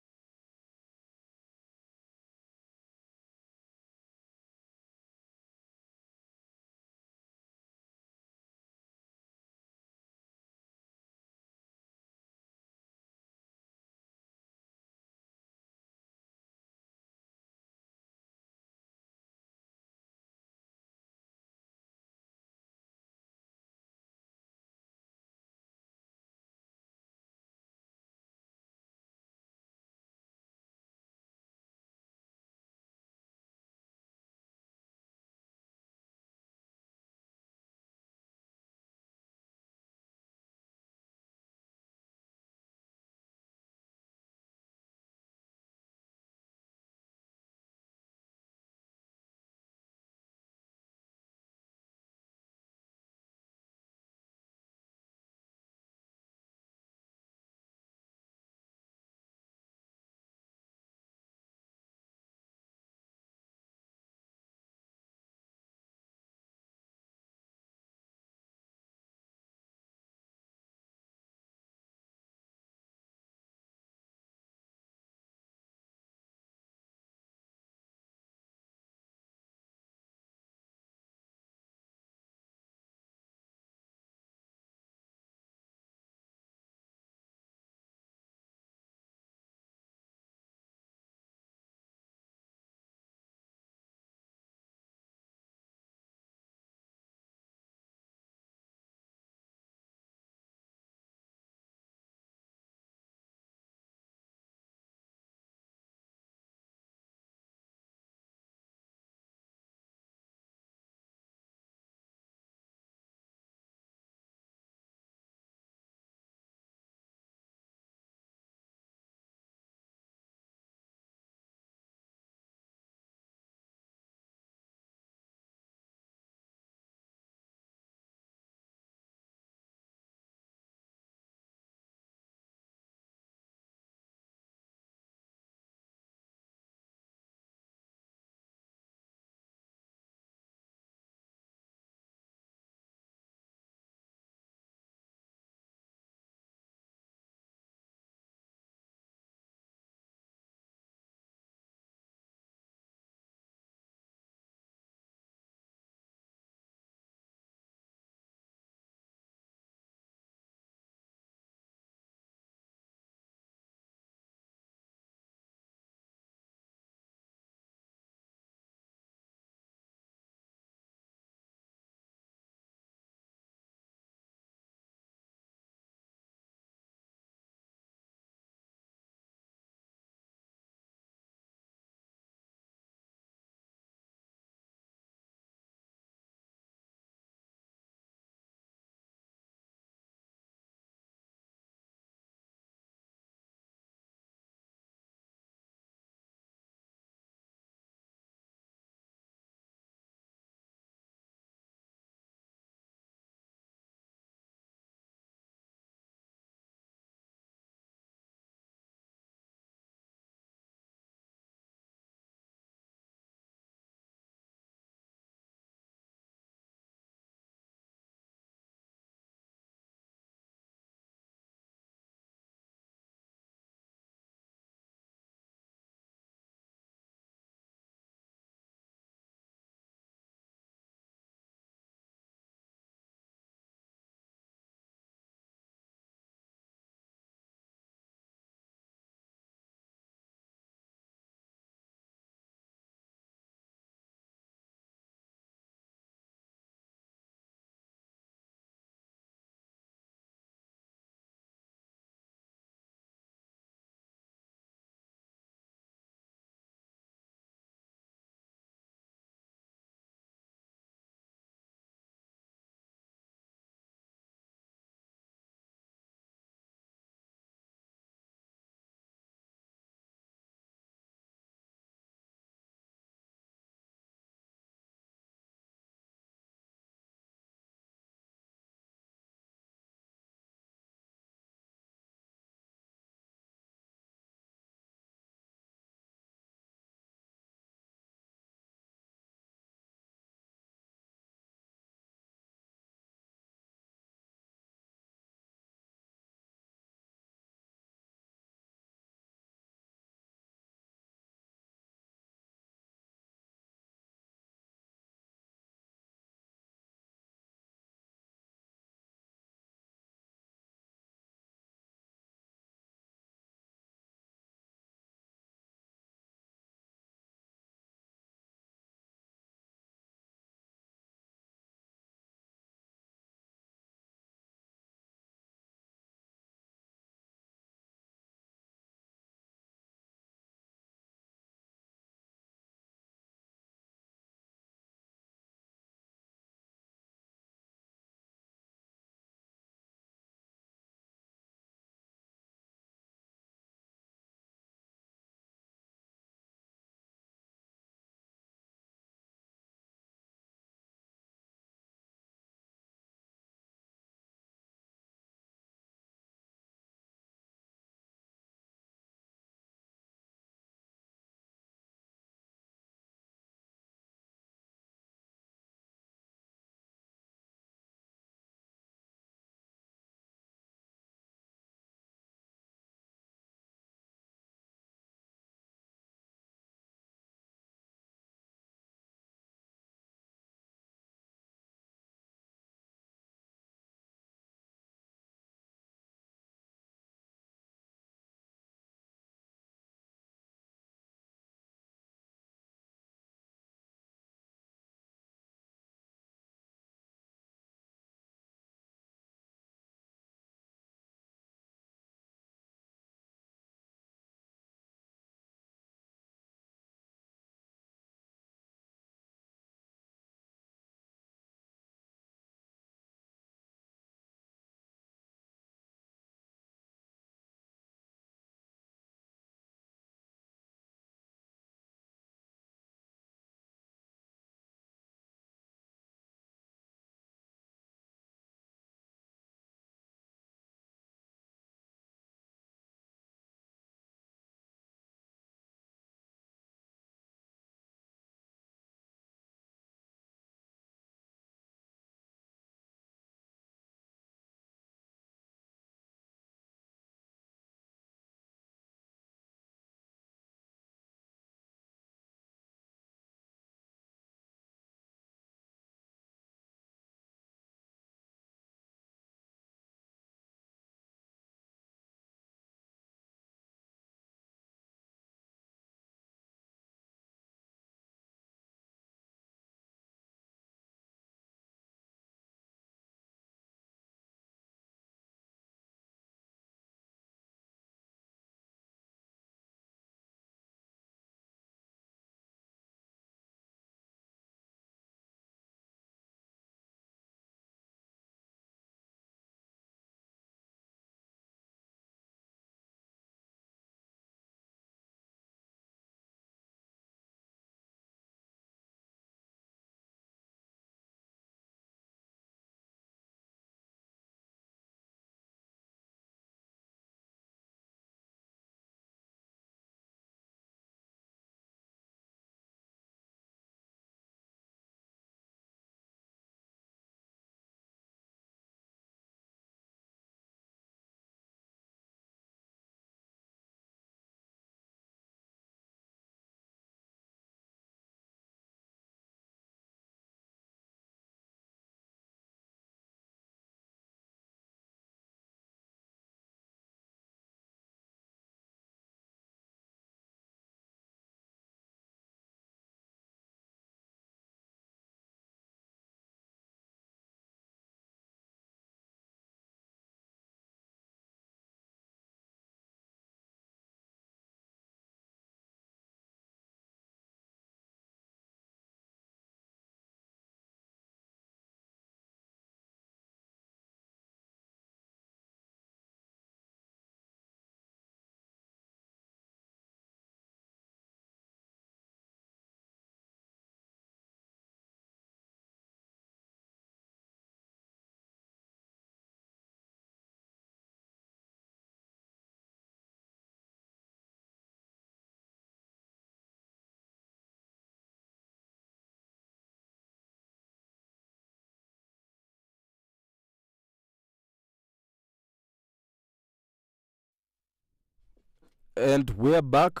And we're back.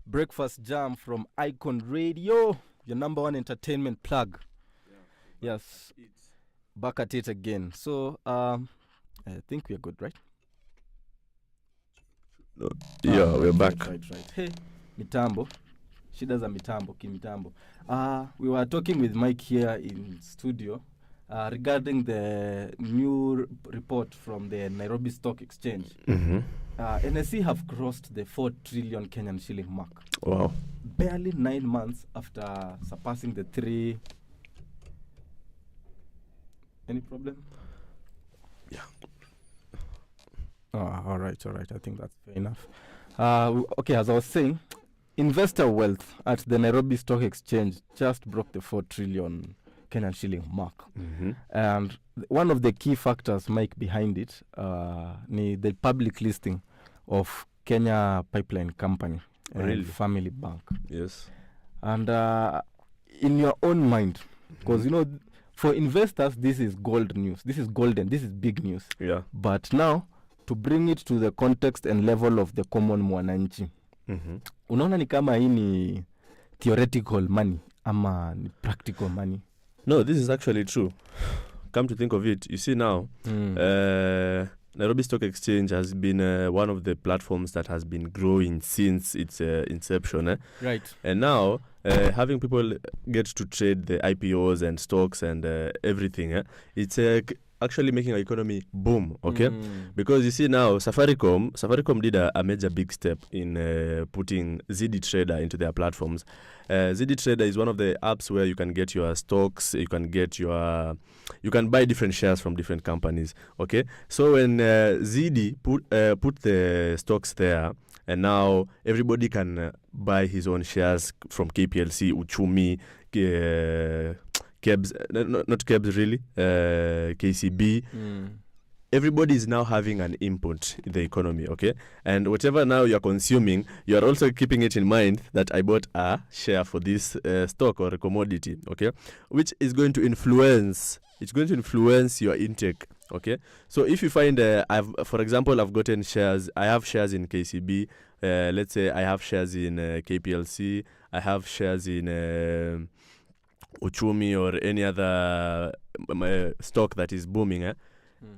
Breakfast Jam from Icon Radio, your number one entertainment plug. Yes. Back at it again. So, I think we're good, right? Yeah, we're back. Right. Hey, mitambo. Shida za mitambo, kimitambo. We were talking with Mike here in studio regarding the new report from the Nairobi Stock Exchange. NSE have crossed the 4 trillion Kenyan shilling mark. Wow. Barely 9 months after surpassing the 3. Any problem? Yeah. All right. I think that's fair enough. Okay, as I was saying, investor wealth at the Nairobi Stock Exchange just broke the 4 trillion Kenyan shilling mark. And one of the key factors, Mike, behind it, the public listing of Kenya Pipeline Company and Family Bank. Yes. And in your own mind, because, for investors, this is gold news. This is golden. This is big news. Yeah. But now, to bring it to the context and level of the common mwananchi, unaona ni kama hii ni theoretical money ama ni practical money? No, this is actually true. Come to think of it, you see now, Nairobi Stock Exchange has been one of the platforms that has been growing since its inception. Right. And now, having people get to trade the IPOs and stocks and everything, it's actually making our economy boom, okay? Because you see now, Safaricom did a major big step in putting ZD Trader into their platforms. ZD Trader is one of the apps where you can get your stocks, you can buy different shares from different companies, okay? So when ZD put the stocks there, and now everybody can buy his own shares from KPLC, Uchumi, Kebs, not Kebs really, KCB. Everybody is now having an input in the economy, okay? And whatever now you're consuming, you're also keeping it in mind that I bought a share for this stock or a commodity, okay? Which is going to influence your intake, okay? So if you find, for example, I have shares in KCB, let's say I have shares in KPLC, I have shares in Uchumi or any other stock that is booming,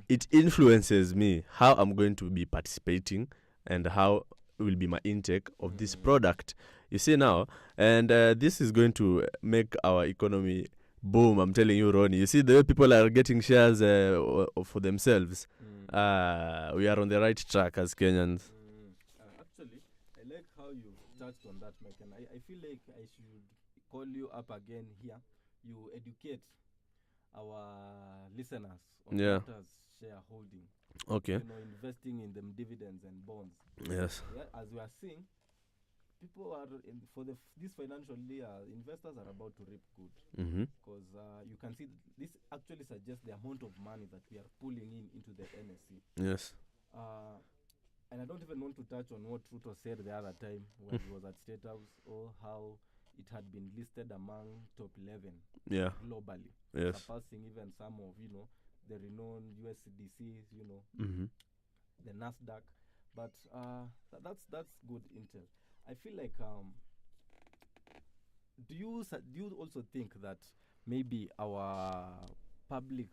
it influences me how I'm going to be participating and how will be my intake of this product. You see now, and this is going to make our economy boom. I'm telling you, Ronny. You see the way people are getting shares for themselves. We are on the right track as Kenyans. Actually, I like how you touched on that, Mike, and I feel like I should call you up again here. You educate our listeners on what is shareholding. Okay. Investing in them dividends and bonds. Yes. Yeah, as we are seeing, people are this financial year, investors are about to reap good. Because you can see this actually suggests the amount of money that we are pulling into the NSE. Yes. And I don't even want to touch on what Ruto said the other time when he was at State House, or how it had been listed among top 11 globally, surpassing even some of the renowned USDCs, the Nasdaq. But that's good intel. I feel like do you also think that maybe our public,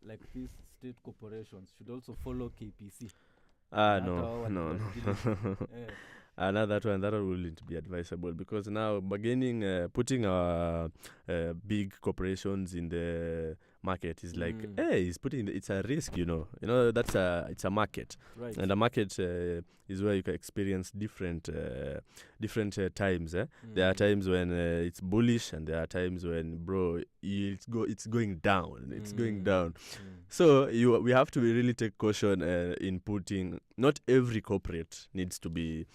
like these state corporations, should also follow KPC? No. That one wouldn't be advisable, because now putting our big corporations in the market is like, it's a risk, it's a market, right? And a market is where you can experience different times. There are times when it's bullish, and there are times when, it's going down. It's going down. So we have to really take caution in putting. Not every corporate needs to be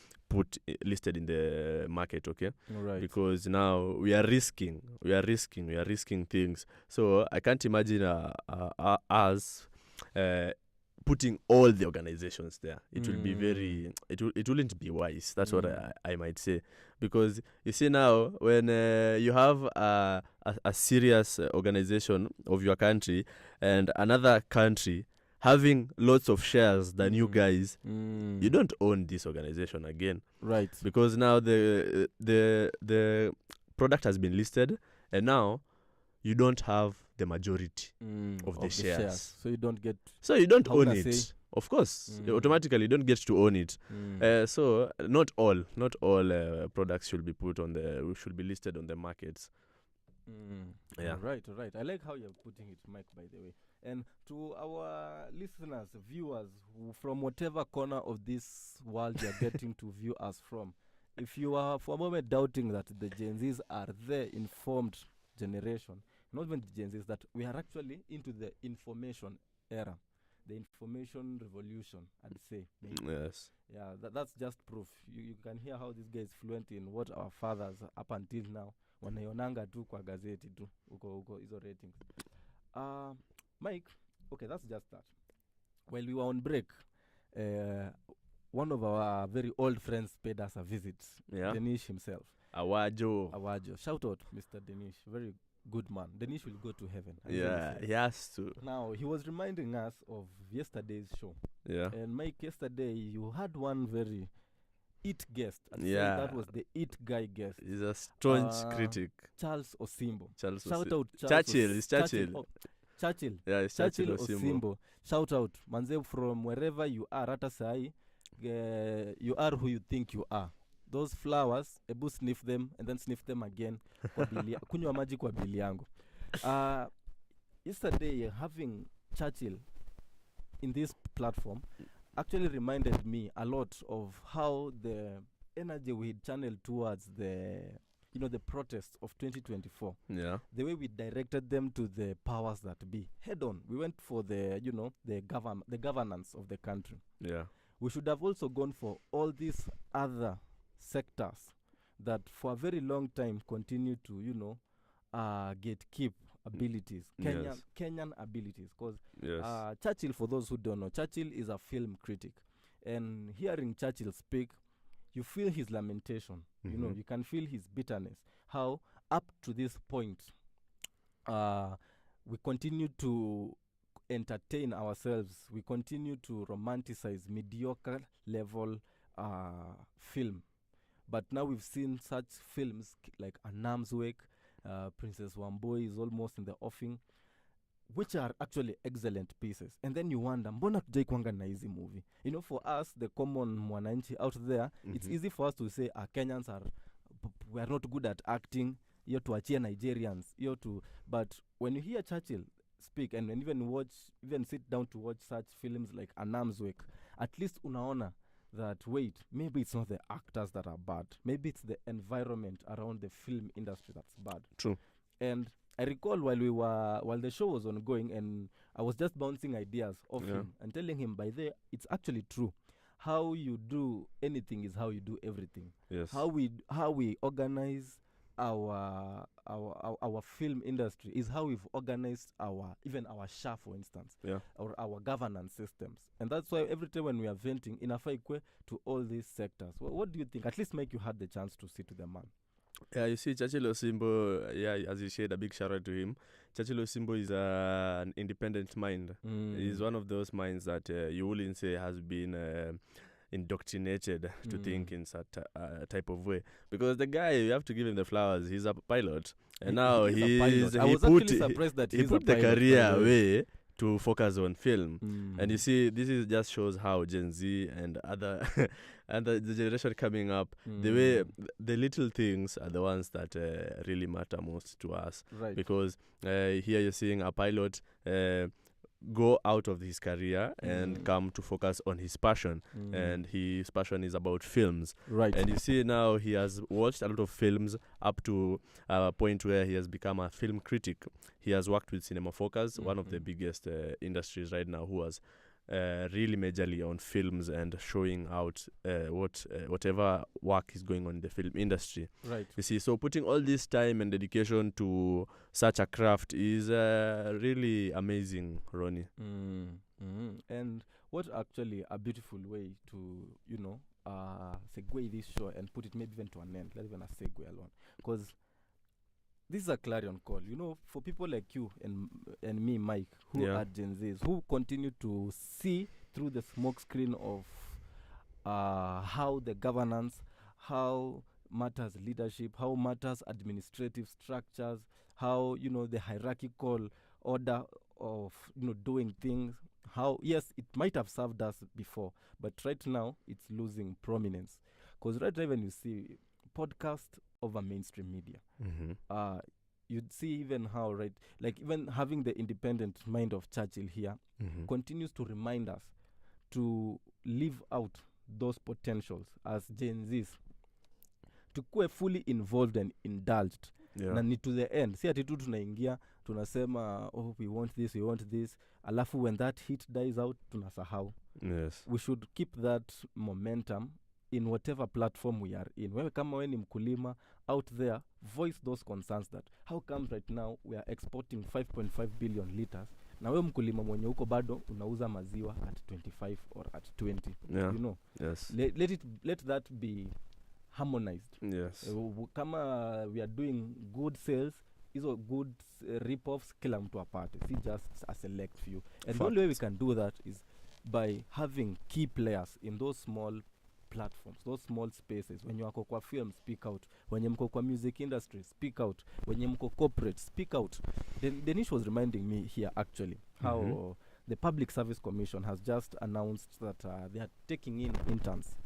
listed in the market, okay? Right. Because now we are risking things. So I can't imagine us putting all the organizations there. It will be it wouldn't be wise. That's what I might say. Because you see now, when you have a serious organization of your country, and another country having lots of shares than you guys, Mm. you don't own this organization again, Right. because now the product has been listed, and now you don't have the majority of the shares. So you don't get. So you don't How own would I it. say? Of course, Mm. automatically you don't get to own it. Mm. So not all products should be should be listed on the markets. Yeah. All right. I like how you're putting it, Mike, by the way. And to our listeners, viewers, who from whatever corner of this world you're getting to view us from, if you are for a moment doubting that the Gen Zs are the informed generation, not even the Gen Zs, that we are actually into the information era, the information revolution, I'd say. Maybe. Yes. Yeah, that's just proof. You can hear how this guy is fluent in what our fathers up until now wanaionanga tu kwa gazeti tu huko hizo ratings. Mike, okay, that's just that. While we were on break, one of our very old friends paid us a visit. Yeah. Denish himself. Awajo. Shout out, Mr. Denish. Very good man. Denish will go to heaven. I'm Yeah, gonna say. he has to. Now, he was reminding us of yesterday's show. Yeah. And Mike, yesterday you had one very it guest. I'd say Yeah. that was the it guy guest. He's a staunch critic. Charles Osimbo. Charles Shout Osimbo. out Churchill. It's Churchill. Oh, Churchill. Yeah, it's Churchill Osimbo. Shout out. Manze, from wherever you are, hata sahi, you are who you think you are. Those flowers, ebu sniff them and then sniff them again. Kunywa maji kwa bili yangu. Yesterday, having Churchill in this platform actually reminded me a lot of how the energy we channeled towards the protests of 2024. Yeah. The way we directed them to the powers that be. Head on. We went for the governance of the country. Yeah. We should have also gone for all these other sectors that for a very long time continue to, gatekeep abilities, Kenyan abilities. Because Churchill, for those who don't know, Churchill is a film critic. And hearing Churchill speak, you feel his lamentation. Mm-hmm. You can feel his bitterness. How up to this point, we continue to entertain ourselves. We continue to romanticize mediocre level film. But now we've seen such films like A Nam's Wake, Princess Wamboi is almost in the offing, which are actually excellent pieces. And then you wonder, mbona tujai kuanga na hizi movie? For us, the common mwananchi out there, it's easy for us to say, Kenyans we are not good at acting, to tuachia Nigerians, but when you hear Churchill speak and even sit down to watch such films like A Nam's Wake, at least unaona that, wait, maybe it's not the actors that are bad. Maybe it's the environment around the film industry that's bad. True. And I recall while the show was ongoing, and I was just bouncing ideas off him and telling him, it's actually true. How you do anything is how you do everything. Yes. How we organize our film industry is how we've organized our SHA, for instance, or our governance systems. And that's why every time when we are venting, inafaikwe to all these sectors. What do you think? At least Mike, you had the chance to sit with the man. Yeah, you see, Churchill Osimbo, as you said, a big shout out to him. Churchill Osimbo is an independent mind. He's one of those minds that you wouldn't say has been indoctrinated to think in such type of way. Because the guy, you have to give him the flowers. He's a pilot. And now he put the career away to focus on film. And you see, this just shows how Gen Z and other and the generation coming up, the way the little things are the ones that really matter most to us. Right. Because here you're seeing a pilot go out of his career and come to focus on his passion. And his passion is about films. Right. And you see now he has watched a lot of films up to a point where he has become a film critic. He has worked with Cinema Focus, one of the biggest industries right now, who has really majorly on films and showing out whatever work is going on in the film industry. Right. You see, so putting all this time and dedication to such a craft is really amazing, Ronny. And what actually a beautiful way to, segue this show and put it maybe even to an end, not even a segue alone. Because this is a clarion call. You know, for people like you and me, Mike, who are Gen Zs, who continue to see through the smoke screen of how the governance, how matters leadership, how matters administrative structures, how, you know, the hierarchical order of, you know, doing things, how, yes, it might have served us before, but right now it's losing prominence. Because right now, when you see podcast over mainstream media, you'd see even how, right, like even having the independent mind of Churchill here continues to remind us to live out those potentials as Gen Zs, to kuwe fully involved and indulged. Na ni to the end. Si ati tu tunaingia, tunasema, oh, we want this. Alafu when that heat dies out, tunasahau. Yes. We should keep that momentum in whatever platform we are in. Wewe kama we ni mkulima out there, voice those concerns that how comes right now we are exporting 5.5 billion liters. Na wewe mkulima mwenye uko bado unauza maziwa at 25 or at 20. You know. Yes. Let that be harmonized. Yes. Kama we are doing good sales, hizo good rip-offs kila mtu apate, si just a select few. And the only way we can do that is by having key players in those small platforms, those small spaces. When you are kwa film, speak out. When you mko kwa music industry, speak out. When you mko corporate, speak out. Denish was reminding me here actually how the Public Service Commission has just announced that they are taking in interns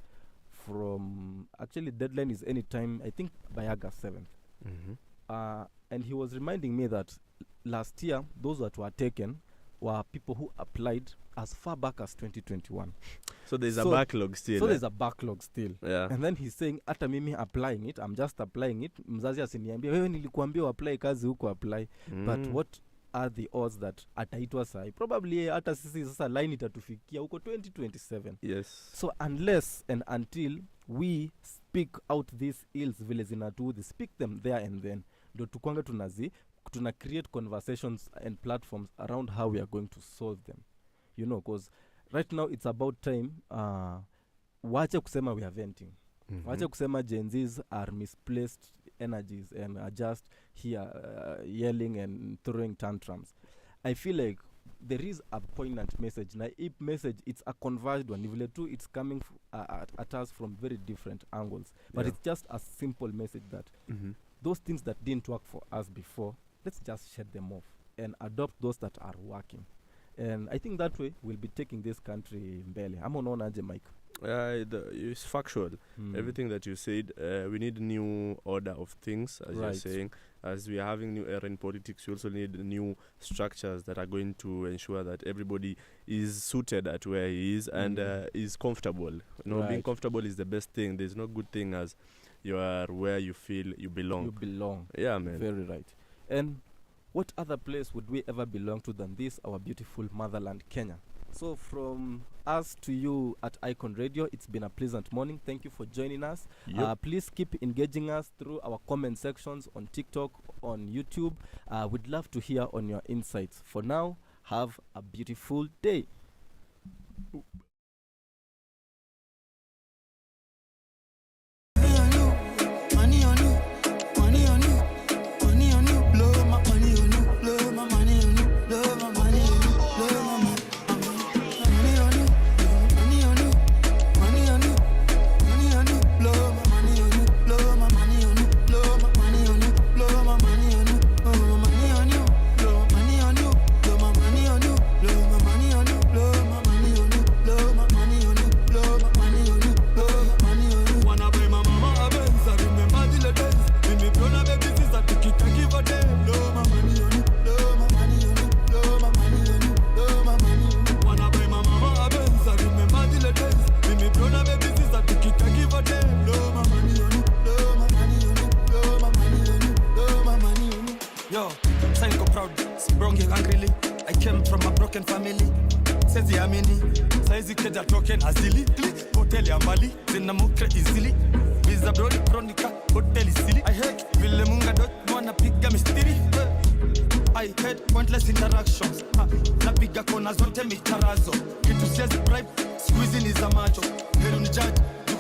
from, actually deadline is anytime, I think by August 7th. And he was reminding me that last year, those that were taken were people who applied as far back as 2021. So there's a backlog still. So there's a backlog still. Yeah. And then he's saying, ata mimi applying it, I'm just applying it. Mzazi asiniambia, wewe nilikuambia apply kazi huko apply. But what are the odds that ataitwa sai? Probably hata sisi sasa line itatufikia huko 2027. Yes. So unless and until we speak out these ills vile zinatu, speak them there and then, ndo tukwanga tuna create conversations and platforms around how we are going to solve them. You know, because right now it's about time wache kusema we are venting. Wache kusema Gen Zs are misplaced energies and are just here yelling and throwing tantrums. I feel like there is a poignant message. Na if message, it's a converged one. If too, it's coming at us from very different angles. But it's just a simple message that those things that didn't work for us before, let's just shut them off and adopt those that are working. And I think that way we'll be taking this country mbele. I'm on aje, Mike. It's factual. Everything that you said, we need a new order of things, as you're saying. As we are having new era in politics, we also need new structures that are going to ensure that everybody is suited at where he is and is comfortable. You know, being comfortable is the best thing. There's no good thing as you are where you feel you belong. You belong. Yeah, man. Very right. And what other place would we ever belong to than this, our beautiful motherland, Kenya? So from us to you at Icon Radio, it's been a pleasant morning. Thank you for joining us. Please keep engaging us through our comment sections on TikTok, on YouTube. We'd love to hear on your insights. For now, have a beautiful day.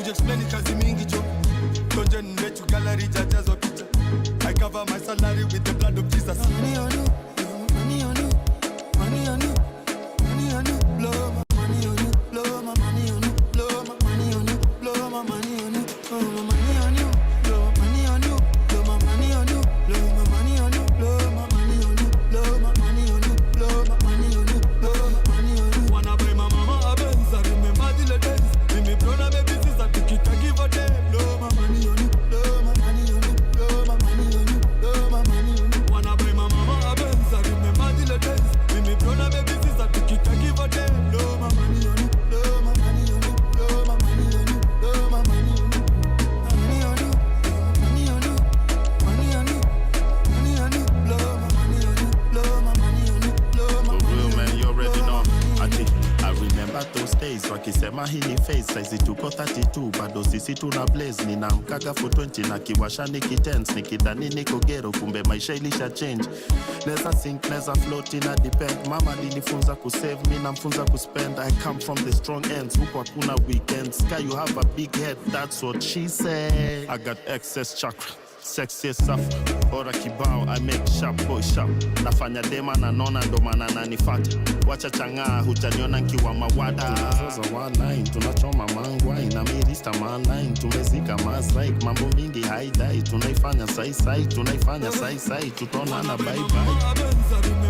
Explain kazi mingi jo. Tonje nile tu gallery jajazo picha. I cover my salary with the blood of Jesus. Money on you, money on you, money on you, money on you, blow my money on you, blow my money on you, blow my money on you, blow my money on you, blow my money on you, blow my money on you, blow my money on you, blow my money on you, blow my money on you, blow my money on you, blow my money on you, blow my money on you. Wanna buy my mama a Benz, I remember the days. Me brother baby sister, take it and give her them. Blow my money on you, blow my money on you, blow my money on you, blow my money on you. Wanna buy my mama a Benz, I remember the days. Me brother baby sister, take it and give her them. Blow my money on you, blow my money on you, blow my money on you, blow my money on you. Money on you, money on you, money on you, money on you, blow my money on you, blow my money on you, blow my money on you. For real man, you already know. I remember those days wakisema hii ni face size tuko 32 bado sisi tuna blaze ninamkaga for 20 na kiwasha nikitense nikidhani niko gero kumbe maisha ilisha change neza sink neza float ina depend mama alinifunza kusave mimi namfunza kuspend I come from the strong ends huko hakuna weekends sky you have a big head that's what she said I got excess chakra sexy suffer ora kibao I make sharp boy sharp nafanya dema na nona ndo maana nanifata wacha changaa hutaniona nkiwa mawada tunazoza one line tunachoma mangwai na mirista maline tumezika masaik mambo mingi haidai tunaifanya sai sai tunaifanya sai sai tutaonana bye bye